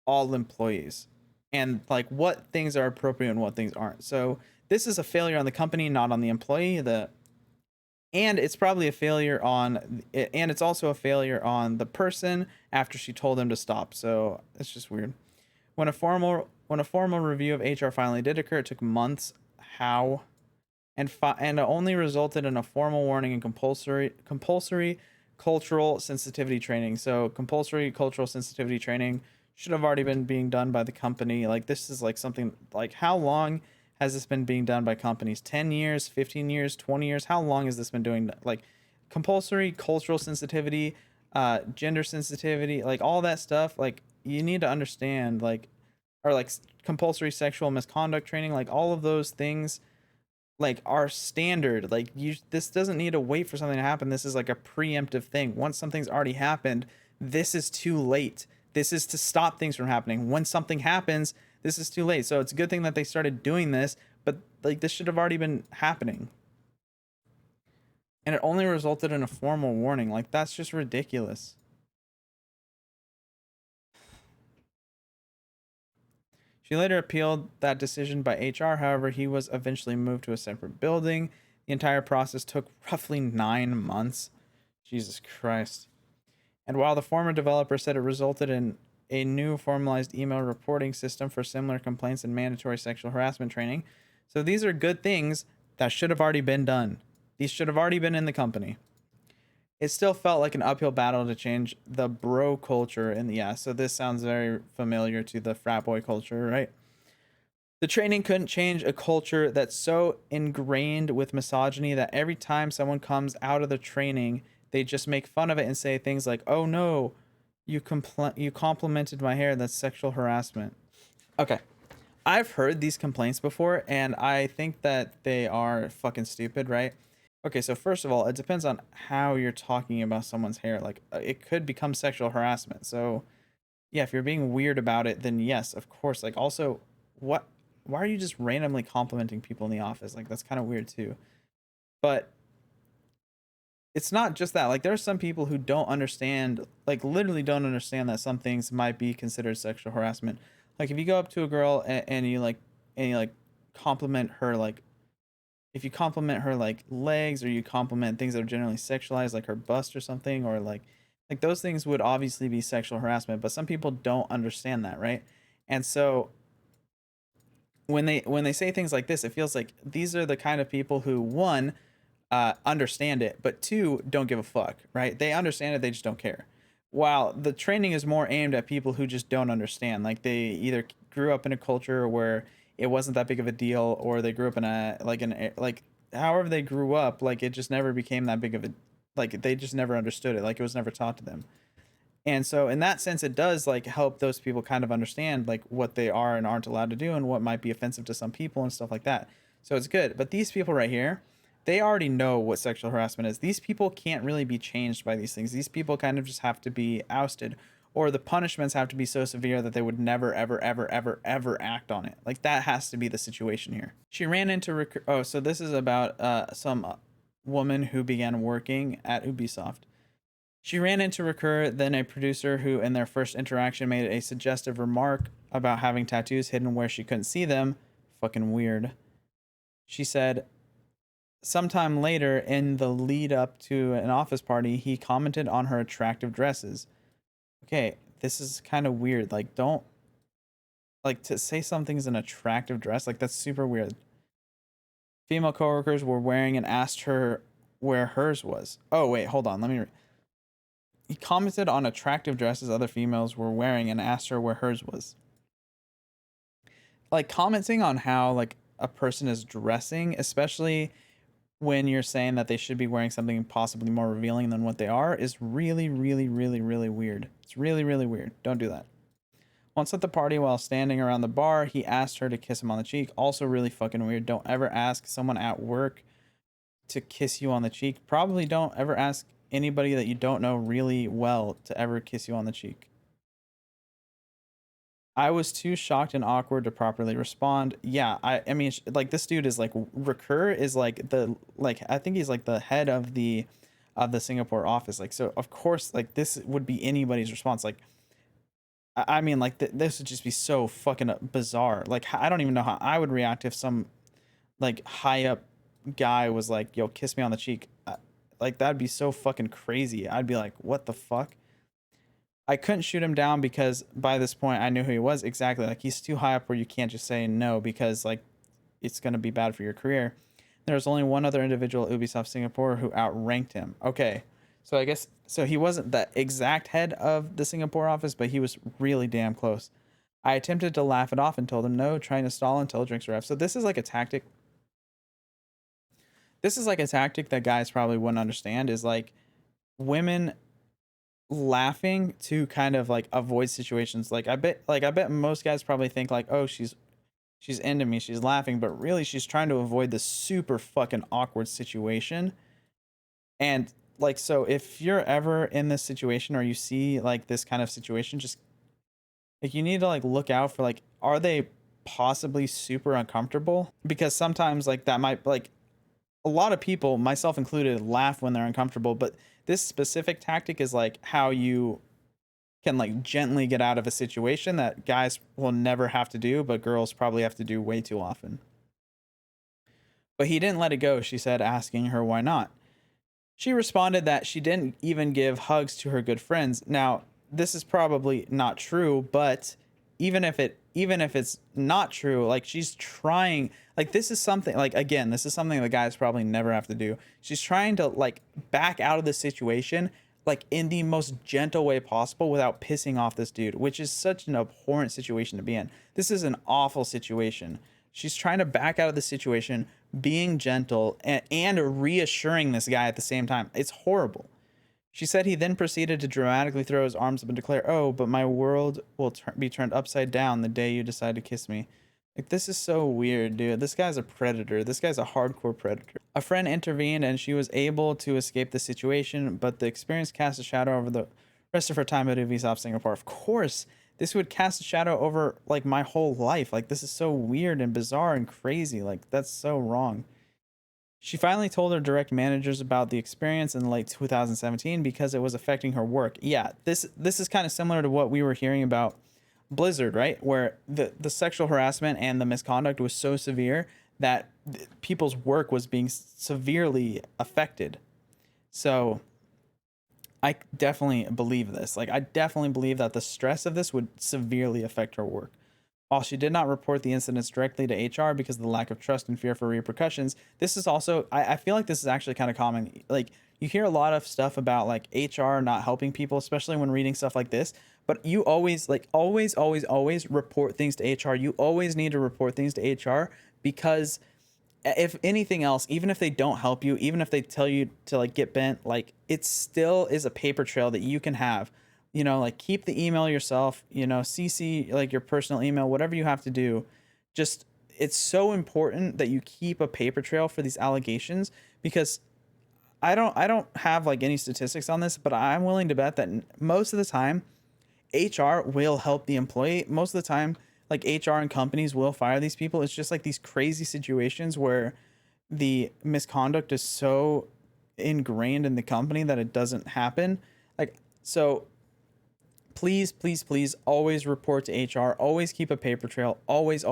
all employees and like what things are appropriate and what things aren't. So this is a failure on the company, not on the employee. And it's probably a failure on, and it's also a failure on the person after she told them to stop. So it's just weird. When a formal review of HR finally did occur, it took months. How? And it only resulted in a formal warning and compulsory cultural sensitivity training. So compulsory cultural sensitivity training should have already been being done by the company. Like, this is like something like, how long has this been being done by companies? 10 years, 15 years, 20 years? How long has this been doing? Like, compulsory cultural sensitivity, gender sensitivity, like all that stuff. Like, you need to understand, like, or like compulsory sexual misconduct training, like all of those things like are standard. Like, this doesn't need to wait for something to happen. This is like a preemptive thing. Once something's already happened, this is too late. This is to stop things from happening. When something happens, this is too late. So it's a good thing that they started doing this, but like, this should have already been happening. And it only resulted in a formal warning. Like, that's just ridiculous. She later appealed that decision by HR. However, he was eventually moved to a separate building. The entire process took roughly 9 months. Jesus Christ. And while the former developer said it resulted in a new formalized email reporting system for similar complaints and mandatory sexual harassment training. So these are good things that should have already been done. These should have already been in the company. It still felt like an uphill battle to change the bro culture in the so this sounds very familiar to the frat boy culture, right? The training couldn't change a culture that's so ingrained with misogyny that every time someone comes out of the training, they just make fun of it and say things like, "Oh no, you complimented my hair. That's sexual harassment." Okay. I've heard these complaints before, and I think that they are fucking stupid, right? Okay, so first of all, it depends on how you're talking about someone's hair. Like, it could become sexual harassment. So, yeah, if you're being weird about it, then yes, of course. Like, also, why are you just randomly complimenting people in the office? Like, that's kind of weird too. But it's not just that. Like, there are some people who don't understand, like, literally don't understand that some things might be considered sexual harassment. Like, if you go up to a girl and you compliment her, like, if you compliment her like legs, or you compliment things that are generally sexualized, like her bust or something, or like those things would obviously be sexual harassment. But some people don't understand that, right? And so when they say things like this, it feels like these are the kind of people who, one, understand it, but two, don't give a fuck, right? They understand it, they just don't care. While the training is more aimed at people who just don't understand, like they either grew up in a culture where it wasn't that big of a deal, or they grew up in a like however they grew up, like it just never became that big of a, like they just never understood it, like it was never taught to them. And so in that sense, it does like help those people kind of understand like what they are and aren't allowed to do and what might be offensive to some people and stuff like that. So it's good. But these people right here, they already know what sexual harassment is. These people can't really be changed by these things. These people kind of just have to be ousted, or the punishments have to be so severe that they would never, ever, ever, ever, ever act on it. Like that has to be the situation here. She ran into oh, so this is about some woman who began working at Ubisoft. She ran into Recur, then a producer who, in their first interaction, made a suggestive remark about having tattoos hidden where she couldn't see them. Fucking weird. She said, sometime later, in the lead up to an office party, he commented on her attractive dresses. Okay, this is kind of weird. Like, don't, like, to say something's an attractive dress, like, that's super weird. Female coworkers were wearing and asked her where hers was. Oh, wait, hold on. Let me. He commented on attractive dresses other females were wearing and asked her where hers was. Like, commenting on how, like, a person is dressing, especially when you're saying that they should be wearing something possibly more revealing than what they are, is really, really, really, really weird. It's really, really weird. Don't do that. Once at the party, while standing around the bar, he asked her to kiss him on the cheek. Also really fucking weird. Don't ever ask someone at work to kiss you on the cheek. Probably don't ever ask anybody that you don't know really well to ever kiss you on the cheek. I was too shocked and awkward to properly respond. Yeah, I mean, like, this dude is like, Recur is like the, like, I think he's like the head of the Singapore office. Like, so of course, like, this would be anybody's response. Like, I mean, like, this would just be so fucking bizarre. Like, I don't even know how I would react if some like high up guy was like, yo, kiss me on the cheek. Like, that'd be so fucking crazy. I'd be like, what the fuck? I couldn't shoot him down because by this point I knew who he was. Exactly. Like, he's too high up where you can't just say no, because like it's going to be bad for your career. There was only one other individual at Ubisoft Singapore who outranked him. Okay. So I guess, so he wasn't the exact head of the Singapore office, but he was really damn close. I attempted to laugh it off and told him no, trying to stall until drinks were up. So this is like a tactic. This is like a tactic that guys probably wouldn't understand, is like women laughing to kind of like avoid situations. Like, I bet most guys probably think like, oh, she's into me, she's laughing, but really she's trying to avoid this super fucking awkward situation. And like, so if you're ever in this situation or you see like this kind of situation, just like, you need to like look out for like, are they possibly super uncomfortable? Because sometimes like that might, like, a lot of people, myself included, laugh when they're uncomfortable, but this specific tactic is like how you can like gently get out of a situation that guys will never have to do, but girls probably have to do way too often. But he didn't let it go, she said, asking her why not. She responded that she didn't even give hugs to her good friends. Now, this is probably not true, but even if it's not true, like, she's trying, like, this is something, like, again, this is something the guys probably never have to do. She's trying to like back out of the situation like in the most gentle way possible without pissing off this dude, which is such an abhorrent situation to be in. This is an awful situation. She's trying to back out of the situation, being gentle and reassuring this guy at the same time. It's horrible. She said he then proceeded to dramatically throw his arms up and declare, "Oh, but my world will be turned upside down the day you decide to kiss me." Like, this is so weird, dude. This guy's a predator. This guy's a hardcore predator. A friend intervened and she was able to escape the situation, but the experience cast a shadow over the rest of her time at Ubisoft Singapore. Of course, this would cast a shadow over like my whole life. Like, this is so weird and bizarre and crazy. Like, that's so wrong. She finally told her direct managers about the experience in late 2017 because it was affecting her work. Yeah, this is kind of similar to what we were hearing about Blizzard, right? Where the sexual harassment and the misconduct was so severe that people's work was being severely affected. So I definitely believe this. Like, I definitely believe that the stress of this would severely affect her work. While she did not report the incidents directly to HR because of the lack of trust and fear for repercussions, this is also, I feel like this is actually kind of common. Like, you hear a lot of stuff about like HR not helping people, especially when reading stuff like this. But you always, like, always report things to HR. You always need to report things to HR, because if anything else, even if they don't help you, even if they tell you to like get bent, like, it still is a paper trail that you can have. Like, keep the email yourself, CC like your personal email, whatever you have to do. Just, it's so important that you keep a paper trail for these allegations, because I don't have like any statistics on this, but I'm willing to bet that most of the time HR will help the employee. Most of the time, like, HR and companies will fire these people. It's just like these crazy situations where the misconduct is so ingrained in the company that it doesn't happen. Like, so please, please, please always report to HR. Always keep a paper trail. Always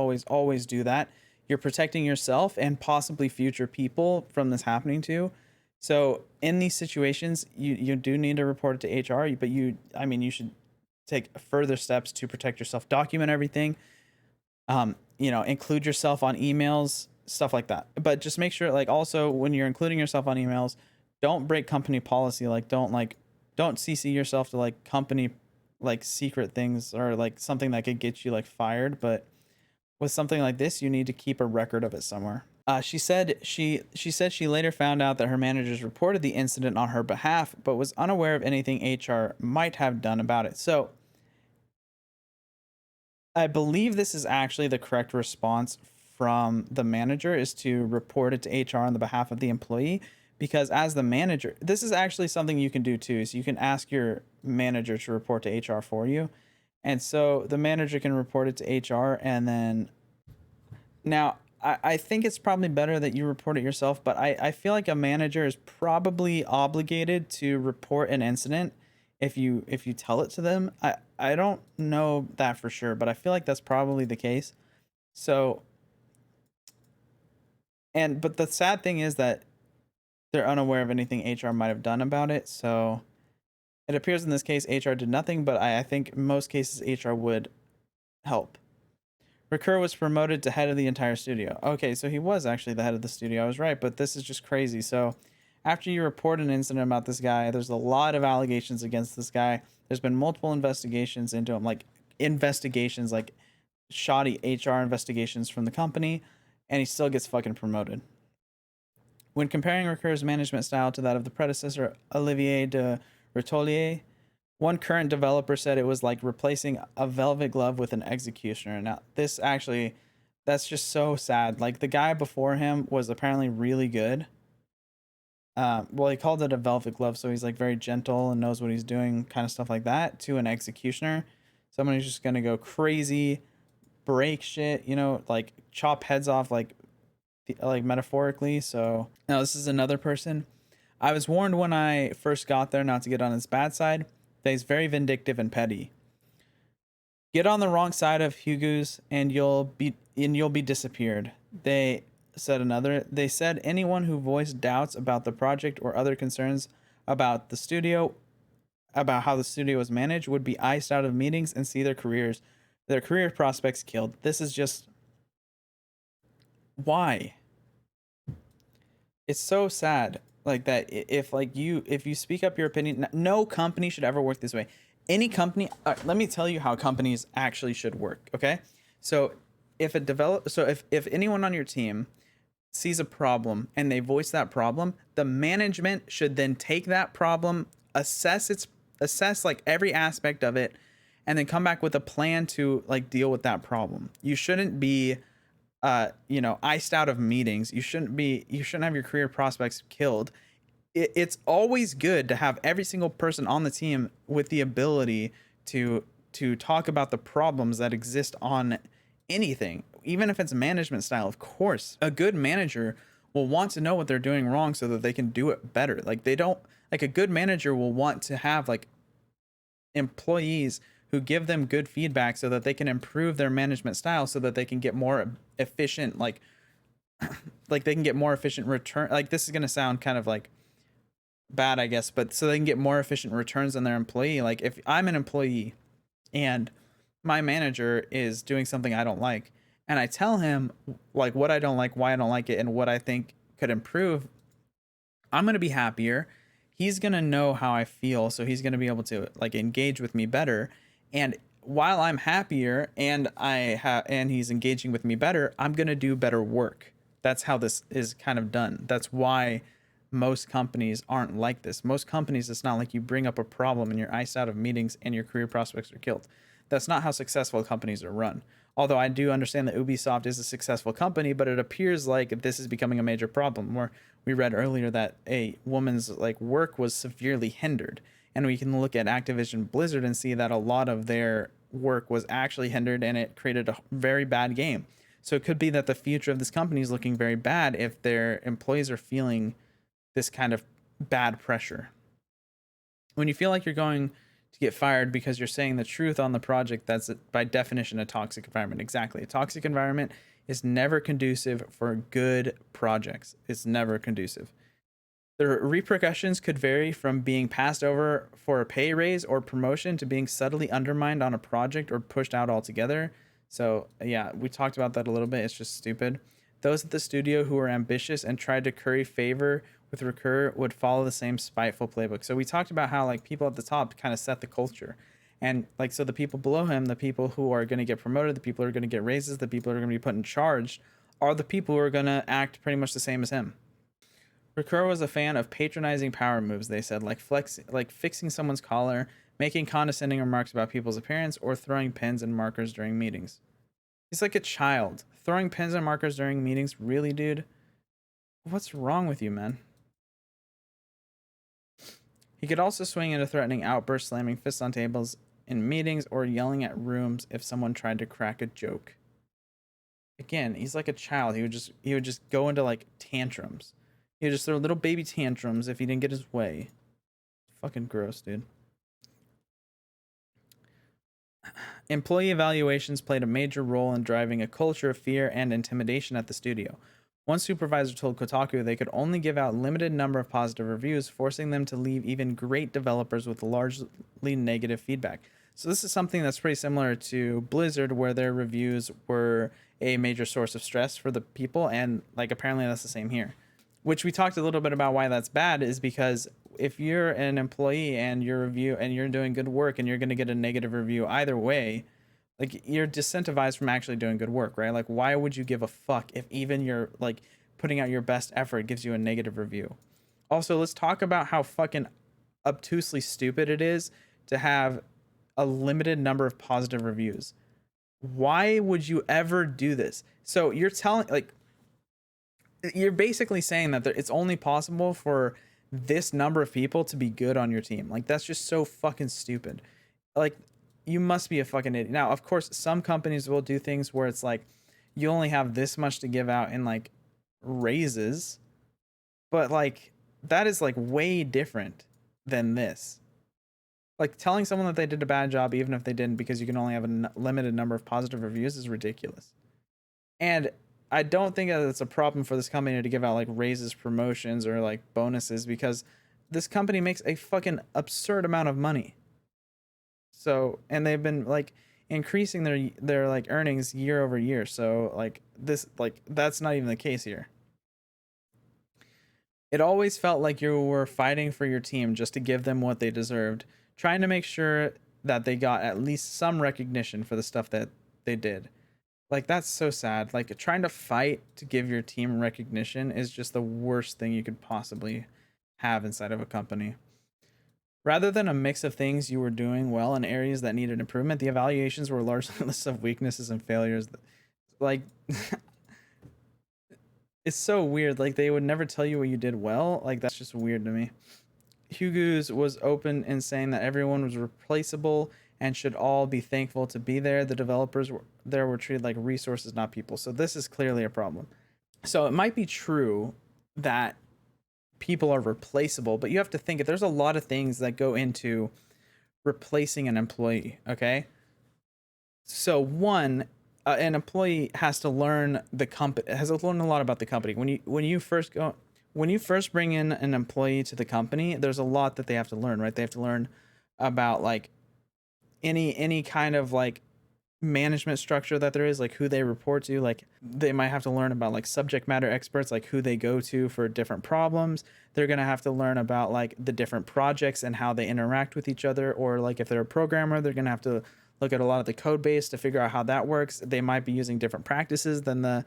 do that. You're protecting yourself and possibly future people from this happening to. So in these situations, you do need to report it to HR, but you should take further steps to protect yourself. Document everything. Include yourself on emails, stuff like that. But just make sure, like, also when you're including yourself on emails, don't break company policy. Like, don't CC yourself to like company like secret things, or like something that could get you like fired. But with something like this, you need to keep a record of it somewhere. She said she later found out that her managers reported the incident on her behalf, but was unaware of anything HR might have done about it. So I believe this is actually the correct response from the manager, is to report it to HR on the behalf of the employee, because as the manager, this is actually something you can do too. So you can ask your manager to report to HR for you. And so the manager can report it to HR, and then now I think it's probably better that you report it yourself, but I feel like a manager is probably obligated to report an incident if you tell it to them. I don't know that for sure, but I feel like that's probably the case. So, but the sad thing is that they're unaware of anything HR might have done about it. So it appears in this case HR did nothing, but I think in most cases HR would help. Ricoeur was promoted to head of the entire studio. Okay, so he was actually the head of the studio. I was right, but this is just crazy. So after you report an incident about this guy, there's a lot of allegations against this guy. There's been multiple investigations into him, like shoddy HR investigations from the company, and he still gets fucking promoted. When comparing Ricoeur's management style to that of the predecessor, Olivier de Rotolier, one current developer said it was like replacing a velvet glove with an executioner. Now, that's just so sad. Like, the guy before him was apparently really good. Well, he called it a velvet glove, so he's like very gentle and knows what he's doing, kind of stuff like that, to an executioner. Someone who's just gonna go crazy, break shit, like chop heads off, like metaphorically. So now this is another person. I was warned when I first got there not to get on his bad side. That he's very vindictive and petty. Get on the wrong side of Hugo's and you'll be disappeared. They said anyone who voiced doubts about the project or other concerns about the studio, about how the studio was managed, would be iced out of meetings and see their career prospects killed. This is just, why? It's so sad. Like, that if you speak up your opinion, no company should ever work this way. Any company, let me tell you how companies actually should work. Okay, so if anyone on your team sees a problem and they voice that problem, the management should then take that problem, assess like every aspect of it, and then come back with a plan to like deal with that problem. You shouldn't be iced out of meetings. You shouldn't have your career prospects killed. It's always good to have every single person on the team with the ability to talk about the problems that exist on anything, even if it's management style. Of course, a good manager will want to know what they're doing wrong so that they can do it better. A good manager will want to have like employees who give them good feedback so that they can improve their management style, so that they can get more efficient, like they can get more efficient return. Like, this is going to sound kind of like bad, I guess, but so they can get more efficient returns on their employee. Like, if I'm an employee and my manager is doing something I don't like, and I tell him like what I don't like, why I don't like it, and what I think could improve, I'm going to be happier. He's going to know how I feel, so he's going to be able to like engage with me better. And while I'm happier and and he's engaging with me better, I'm going to do better work. That's how this is kind of done. That's why most companies aren't like this. Most companies, it's not like you bring up a problem and you're iced out of meetings and your career prospects are killed. That's not how successful companies are run. Although I do understand that Ubisoft is a successful company, but it appears like this is becoming a major problem. Where we read earlier that a woman's like work was severely hindered, and we can look at Activision Blizzard and see that a lot of their work was actually hindered, and it created a very bad game. So it could be that the future of this company is looking very bad if their employees are feeling this kind of bad pressure. When you feel like you're going to get fired because you're saying the truth on the project, that's by definition a toxic environment. Exactly. A toxic environment is never conducive for good projects. It's never conducive. The repercussions could vary from being passed over for a pay raise or promotion to being subtly undermined on a project or pushed out altogether. So, yeah, we talked about that a little bit. It's just stupid. Those at the studio who were ambitious and tried to curry favor with Recur would follow the same spiteful playbook. So we talked about how like people at the top kind of set the culture. And like, so the people below him, the people who are going to get promoted, the people who are going to get raises, the people who are going to be put in charge are the people who are going to act pretty much the same as him. Recur was a fan of patronizing power moves, they said, like fixing someone's collar, making condescending remarks about people's appearance, or throwing pens and markers during meetings. He's like a child. Throwing pens and markers during meetings? Really, dude? What's wrong with you, man? He could also swing into threatening outbursts, slamming fists on tables in meetings, or yelling at rooms if someone tried to crack a joke. Again, he's like a child. He would just go into like tantrums. He would just throw little baby tantrums if he didn't get his way. Fucking gross, dude. Employee evaluations played a major role in driving a culture of fear and intimidation at the studio. One supervisor told Kotaku they could only give out limited number of positive reviews, forcing them to leave even great developers with largely negative feedback. So this is something that's pretty similar to Blizzard, where their reviews were a major source of stress for the people, and like apparently that's the same here. Which we talked a little bit about why that's bad is because if you're an employee and you're doing good work and you're going to get a negative review either way, like you're disincentivized from actually doing good work, right? Like why would you give a fuck if even your like putting out your best effort gives you a negative review? Also, let's talk about how fucking obtusely stupid it is to have a limited number of positive reviews. Why would you ever do this? So you're basically saying that it's only possible for this number of people to be good on your team. Like that's just so fucking stupid. Like you must be a fucking idiot. Now, of course, some companies will do things where it's like you only have this much to give out in like raises, but like that is like way different than this. Like telling someone that they did a bad job even if they didn't because you can only have a limited number of positive reviews is ridiculous. And I don't think that it's a problem for this company to give out like raises, promotions, or like bonuses because this company makes a fucking absurd amount of money. So, and they've been like increasing their like earnings year over year. So like this, like that's not even the case here. It always felt like you were fighting for your team just to give them what they deserved, trying to make sure that they got at least some recognition for the stuff that they did. Like that's so sad. Like trying to fight to give your team recognition is just the worst thing you could possibly have inside of a company. Rather than a mix of things you were doing well in areas that needed improvement, the evaluations were largely lists of weaknesses and failures. Like, it's so weird. Like, they would never tell you what you did well. Like, that's just weird to me. Hugo's was open in saying that everyone was replaceable and should all be thankful to be there. The developers were treated like resources, not people. So this is clearly a problem. So it might be true that people are replaceable, but you have to think if there's a lot of things that go into replacing an employee. Okay, so one, an employee has to learn has to learn a lot about the company. When you first bring in an employee to the company, there's a lot that they have to learn, right? They have to learn about like any kind of like management structure that there is, like who they report to. Like they might have to learn about like subject matter experts, like who they go to for different problems. They're going to have to learn about like the different projects and how they interact with each other. Or like if they're a programmer, they're going to have to look at a lot of the code base to figure out how that works. They might be using different practices than the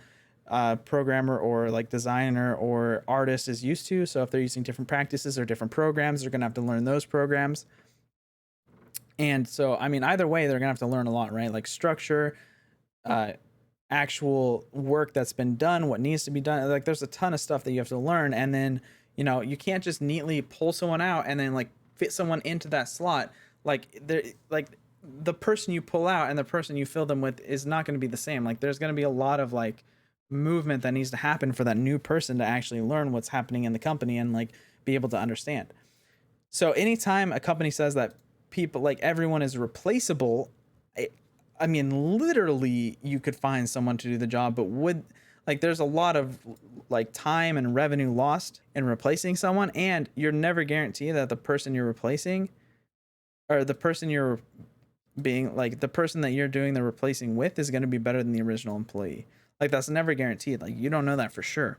programmer or like designer or artist is used to. So if they're using different practices or different programs, they're going to have to learn those programs. And so, I mean, either way, they're gonna have to learn a lot, right? Like structure, actual work that's been done, what needs to be done. Like there's a ton of stuff that you have to learn. And then, you know, you can't just neatly pull someone out and then like fit someone into that slot. Like the person you pull out and the person you fill them with is not going to be the same. Like there's going to be a lot of like movement that needs to happen for that new person to actually learn what's happening in the company and like be able to understand. So anytime a company says that people, like everyone is replaceable, I mean, literally you could find someone to do the job, but would like there's a lot of like time and revenue lost in replacing someone, and you're never guaranteed that the person you're replacing or the person you're being like the person that you're doing the replacing with is going to be better than the original employee. Like that's never guaranteed. Like you don't know that for sure.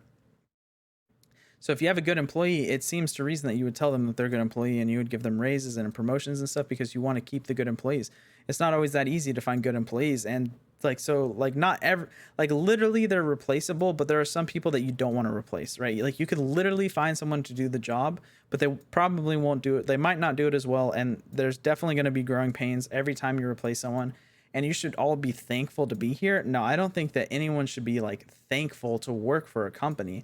So if you have a good employee, it seems to reason that you would tell them that they're a good employee and you would give them raises and promotions and stuff because you want to keep the good employees. It's not always that easy to find good employees. And like, so like not every, like literally they're replaceable, but there are some people that you don't want to replace, right? Like you could literally find someone to do the job, but they probably won't do it. They might not do it as well. And there's definitely going to be growing pains every time you replace someone. And you should all be thankful to be here. No, I don't think that anyone should be like thankful to work for a company.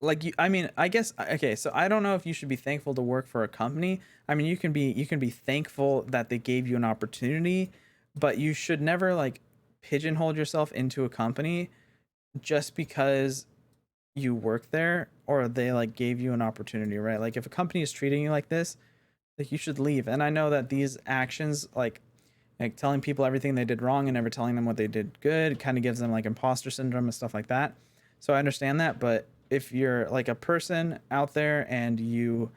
Like you, I mean, I guess, okay, so I don't know if you should be thankful to work for a company. I mean, you can be thankful that they gave you an opportunity, but you should never like pigeonhole yourself into a company just because you work there or they like gave you an opportunity, right? Like if a company is treating you like this, like you should leave. And I know that these actions, like telling people everything they did wrong and never telling them what they did good, kind of gives them like imposter syndrome and stuff like that. So I understand that, but if you're like a person out there and you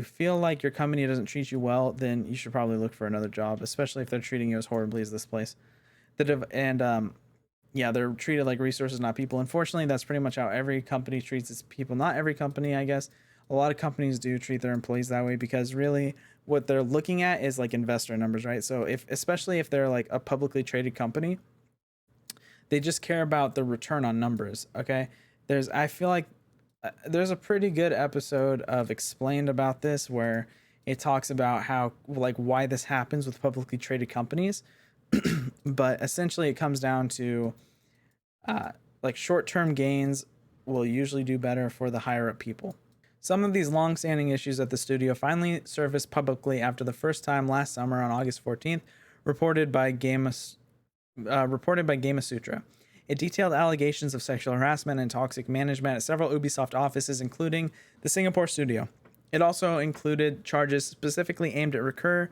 feel like your company doesn't treat you well, then you should probably look for another job, especially if they're treating you as horribly as this place. Yeah, they're treated like resources, not people. Unfortunately, that's pretty much how every company treats its people. Not every company, I guess. A lot of companies do treat their employees that way because really what they're looking at is like investor numbers, right? So especially if they're like a publicly traded company, they just care about the return on numbers, okay? I feel like there's a pretty good episode of Explained about this where it talks about how like why this happens with publicly traded companies. But essentially it comes down to like short-term gains will usually do better for the higher up people. Some of these long-standing issues at the studio finally surfaced publicly after the first time last summer on August 14th, reported by Gamasutra. It detailed allegations of sexual harassment and toxic management at several Ubisoft offices, including the Singapore studio. It also included charges specifically aimed at Recur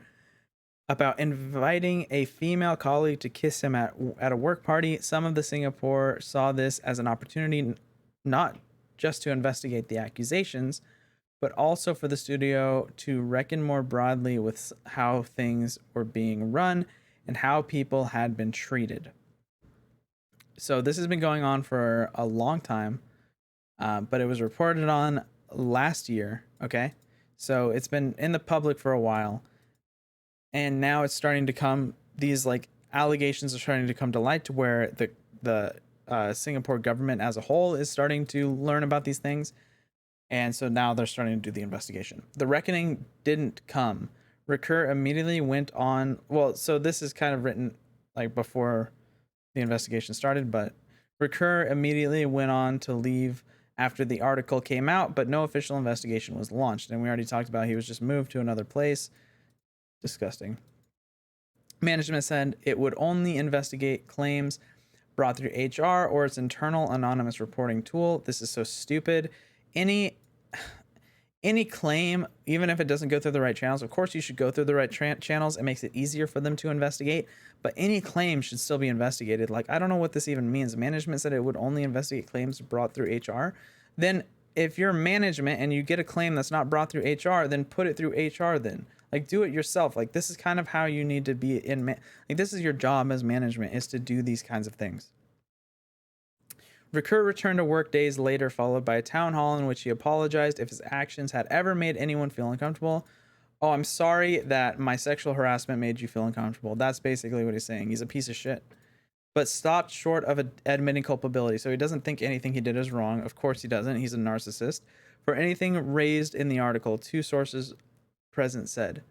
about inviting a female colleague to kiss him at a work party. Some of the Singapore saw this as an opportunity not just to investigate the accusations, but also for the studio to reckon more broadly with how things were being run and how people had been treated. So this has been going on for a long time, but it was reported on last year. Okay. So it's been in the public for a while, and now it's starting to come, these like allegations are starting to come to light to where the Singapore government as a whole is starting to learn about these things. And so now they're starting to do the investigation. The reckoning didn't come. Recur immediately went on. Well, so this is kind of written like before the investigation started, but Recur immediately went on to leave after the article came out, but no official investigation was launched. And we already talked about he was just moved to another place. Disgusting. Management said it would only investigate claims brought through HR or its internal anonymous reporting tool. This is so stupid. Any claim, even if it doesn't go through the right channels, of course you should go through the right channels. It makes it easier for them to investigate, but any claim should still be investigated. Like, I don't know what this even means. Management said it would only investigate claims brought through HR. Then if you're management and you get a claim that's not brought through HR, then put it through HR then. Like, do it yourself. Like, this is kind of how you need to be like, this is your job as management, is to do these kinds of things. Ricoeur returned to work days later, followed by a town hall in which he apologized if his actions had ever made anyone feel uncomfortable. Oh, I'm sorry that my sexual harassment made you feel uncomfortable. That's basically what he's saying. He's a piece of shit. But stopped short of admitting culpability. So he doesn't think anything he did is wrong. Of course he doesn't. He's a narcissist. For anything raised in the article, 2 sources present said.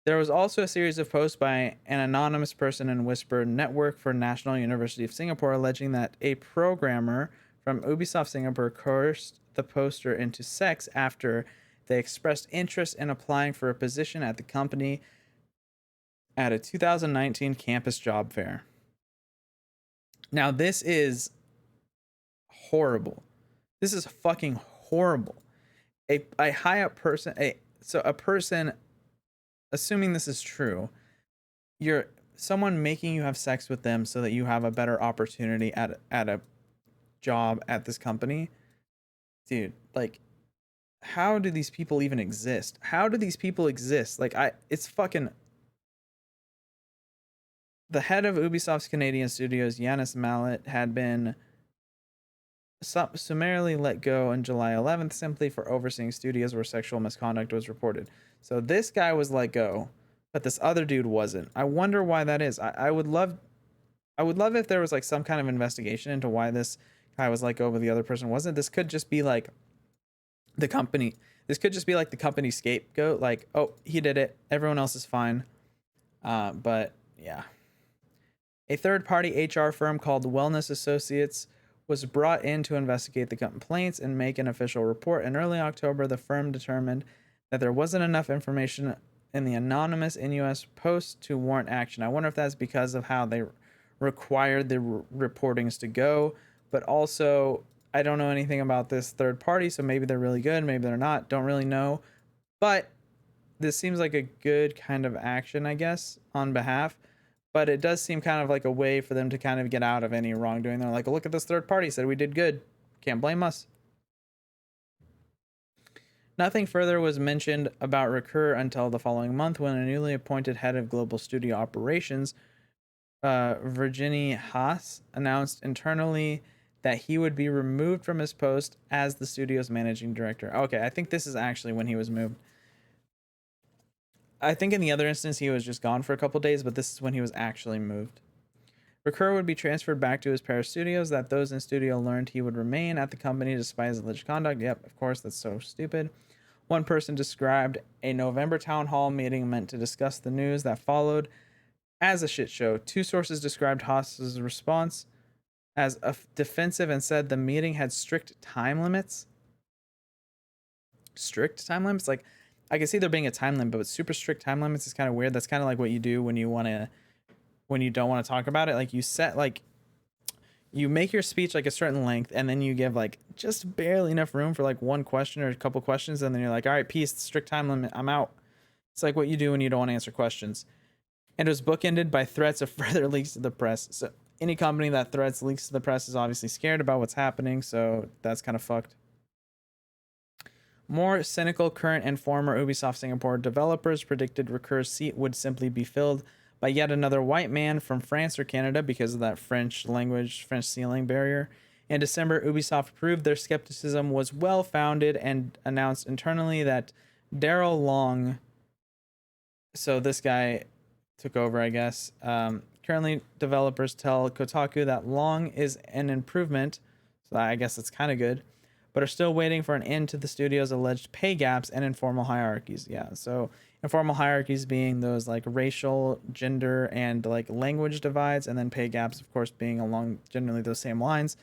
There was also a series of posts by an anonymous person in Whisper Network for National University of Singapore alleging that a programmer from Ubisoft Singapore coerced the poster into sex after they expressed interest in applying for a position at the company at a 2019 campus job fair. Now, this is horrible. This is fucking horrible. A high up person, a person, assuming this is true, you're someone making you have sex with them so that you have a better opportunity at a job at this company. Dude, like, how do these people even exist? How do these people exist? Like, it's fucking... The head of Ubisoft's Canadian studios, Yannis Mallet, had been summarily let go on July 11th simply for overseeing studios where sexual misconduct was reported. So this guy was let go, but this other dude wasn't. I wonder why that is. I would love if there was like some kind of investigation into why this guy was let go but the other person wasn't. This could just be like the company. This could just be like the company scapegoat. Like, oh, he did it. Everyone else is fine. But yeah. A third-party HR firm called Wellness Associates was brought in to investigate the complaints and make an official report. In early October, the firm determined that there wasn't enough information in the anonymous NUS post to warrant action. I wonder if that's because of how they required the reportings to go, but also I don't know anything about this third party, so maybe they're really good, maybe they're not, don't really know. But this seems like a good kind of action, I guess, on behalf. But it does seem kind of like a way for them to kind of get out of any wrongdoing. They're like, oh, look at this third party, said we did good. Can't blame us. Nothing further was mentioned about Ricoeur until the following month when a newly appointed head of global studio operations, Virginie Haas, announced internally that he would be removed from his post as the studio's managing director. Okay, I think this is actually when he was moved. I think in the other instance, he was just gone for a couple days, but this is when he was actually moved. Ricoeur would be transferred back to his Paris studios that those in studio learned he would remain at the company despite his alleged conduct. Yep, of course, that's so stupid. One person described a November town hall meeting meant to discuss the news that followed as a shit show. 2 sources described Haas's response as defensive and said the meeting had strict time limits. Strict time limits? Like, I can see there being a time limit, but super strict time limits is kind of weird. That's kind of like what you do when you don't want to talk about it. Like, you set, like, you make your speech like a certain length, and then you give like just barely enough room for like one question or a couple questions, and then you're like, all right, peace, strict time limit, I'm out. It's like what you do when you don't want to answer questions. And it was bookended by threats of further leaks to the press. So any company that threats leaks to the press is obviously scared about what's happening, so that's kind of fucked. More cynical current and former Ubisoft Singapore developers predicted Ricoeur's seat would simply be filled by yet another white man from France or Canada because of that French ceiling barrier. In December, Ubisoft proved their skepticism was well-founded and announced internally that Daryl Long, so this guy took over, I guess. Currently, developers tell Kotaku that Long is an improvement, so I guess it's kind of good, but are still waiting for an end to the studio's alleged pay gaps and informal hierarchies. Yeah, so informal hierarchies being those like racial, gender, and like language divides, and then pay gaps, of course, being along generally those same lines.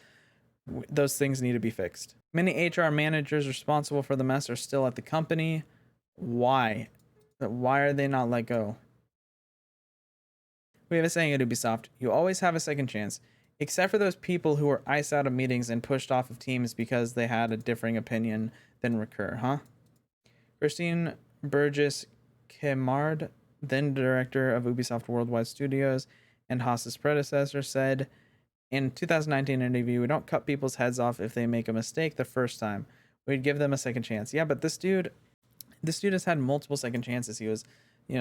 Those things need to be fixed. Many HR managers responsible for the mess are still at the company. Why? Why are they not let go? We have a saying at Ubisoft, you always have a second chance. Except for those people who were iced out of meetings and pushed off of teams because they had a differing opinion than Ricoeur, huh? Christine Burgess Kemard, then director of Ubisoft Worldwide Studios and Haas's predecessor, said in 2019 interview, we don't cut people's heads off if they make a mistake the first time. We'd give them a second chance. Yeah, but this dude This dude has had multiple second chances. He was,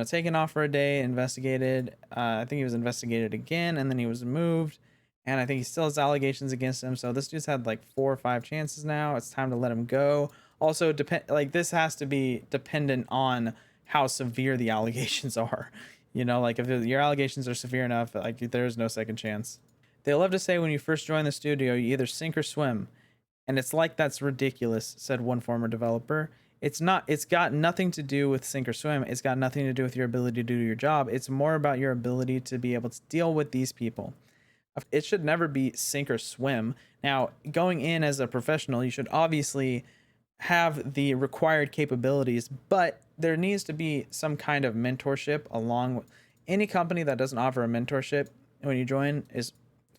taken off for a day, investigated. I think he was investigated again, and then he was moved. And I think he still has allegations against him. So this dude's had like 4 or 5 chances now. It's time to let him go. Also, this has to be dependent on how severe the allegations are. Like if your allegations are severe enough, like there's no second chance. They love to say when you first join the studio, you either sink or swim. And it's like that's ridiculous, said one former developer. It's not. It's got nothing to do with sink or swim. It's got nothing to do with your ability to do your job. It's more about your ability to be able to deal with these people. It should never be sink or swim. Now, going in as a professional, you should obviously have the required capabilities, but there needs to be some kind of mentorship along with any company that doesn't offer a mentorship when you join is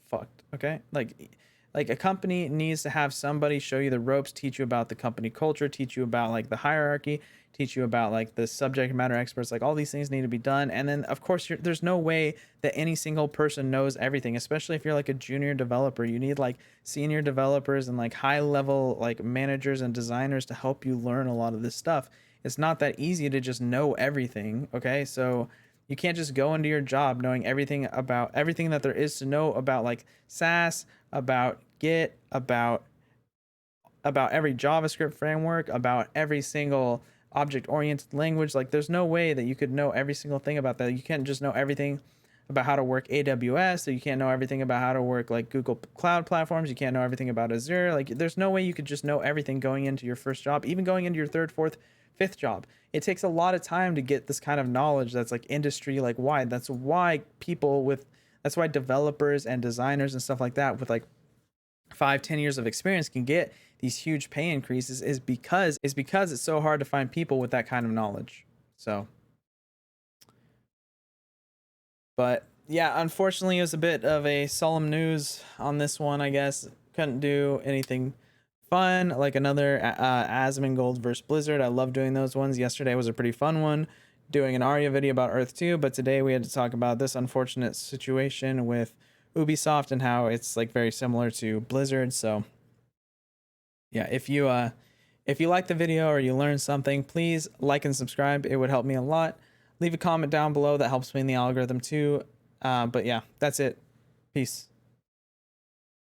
fucked. Okay. Like a company needs to have somebody show you the ropes, teach you about the company culture, teach you about like the hierarchy, teach you about like the subject matter experts. Like all these things need to be done. And then of course there's no way that any single person knows everything, especially if you're like a junior developer. You need like senior developers and like high level like managers and designers to help you learn a lot of this stuff. It's not that easy to just know everything. Okay. So you can't just go into your job knowing everything about everything that there is to know about like SaaS, about Git, about every JavaScript framework, about every single object-oriented language. Like there's no way that you could know every single thing about that. You can't just know everything about how to work AWS, so you can't know everything about how to work like Google Cloud platforms. You can't know everything about Azure. Like there's no way you could just know everything going into your first job, even going into your third, fourth, fifth job. It takes a lot of time to get this kind of knowledge that's like industry like wide. That's why developers and designers and stuff like that with like 5-10 years of experience can get these huge pay increases is because it's so hard to find people with that kind of knowledge. So, but yeah, unfortunately it was a bit of a solemn news on this one. I guess couldn't do anything fun like another Asmongold versus Blizzard. I love doing those ones. Yesterday was a pretty fun one doing an Arya video about Earth 2, but today we had to talk about this unfortunate situation with Ubisoft and how it's like very similar to Blizzard. So yeah, if you like the video or you learned something, please like and subscribe. It would help me a lot. Leave a comment down below. That helps me in the algorithm too. But yeah, that's it. Peace.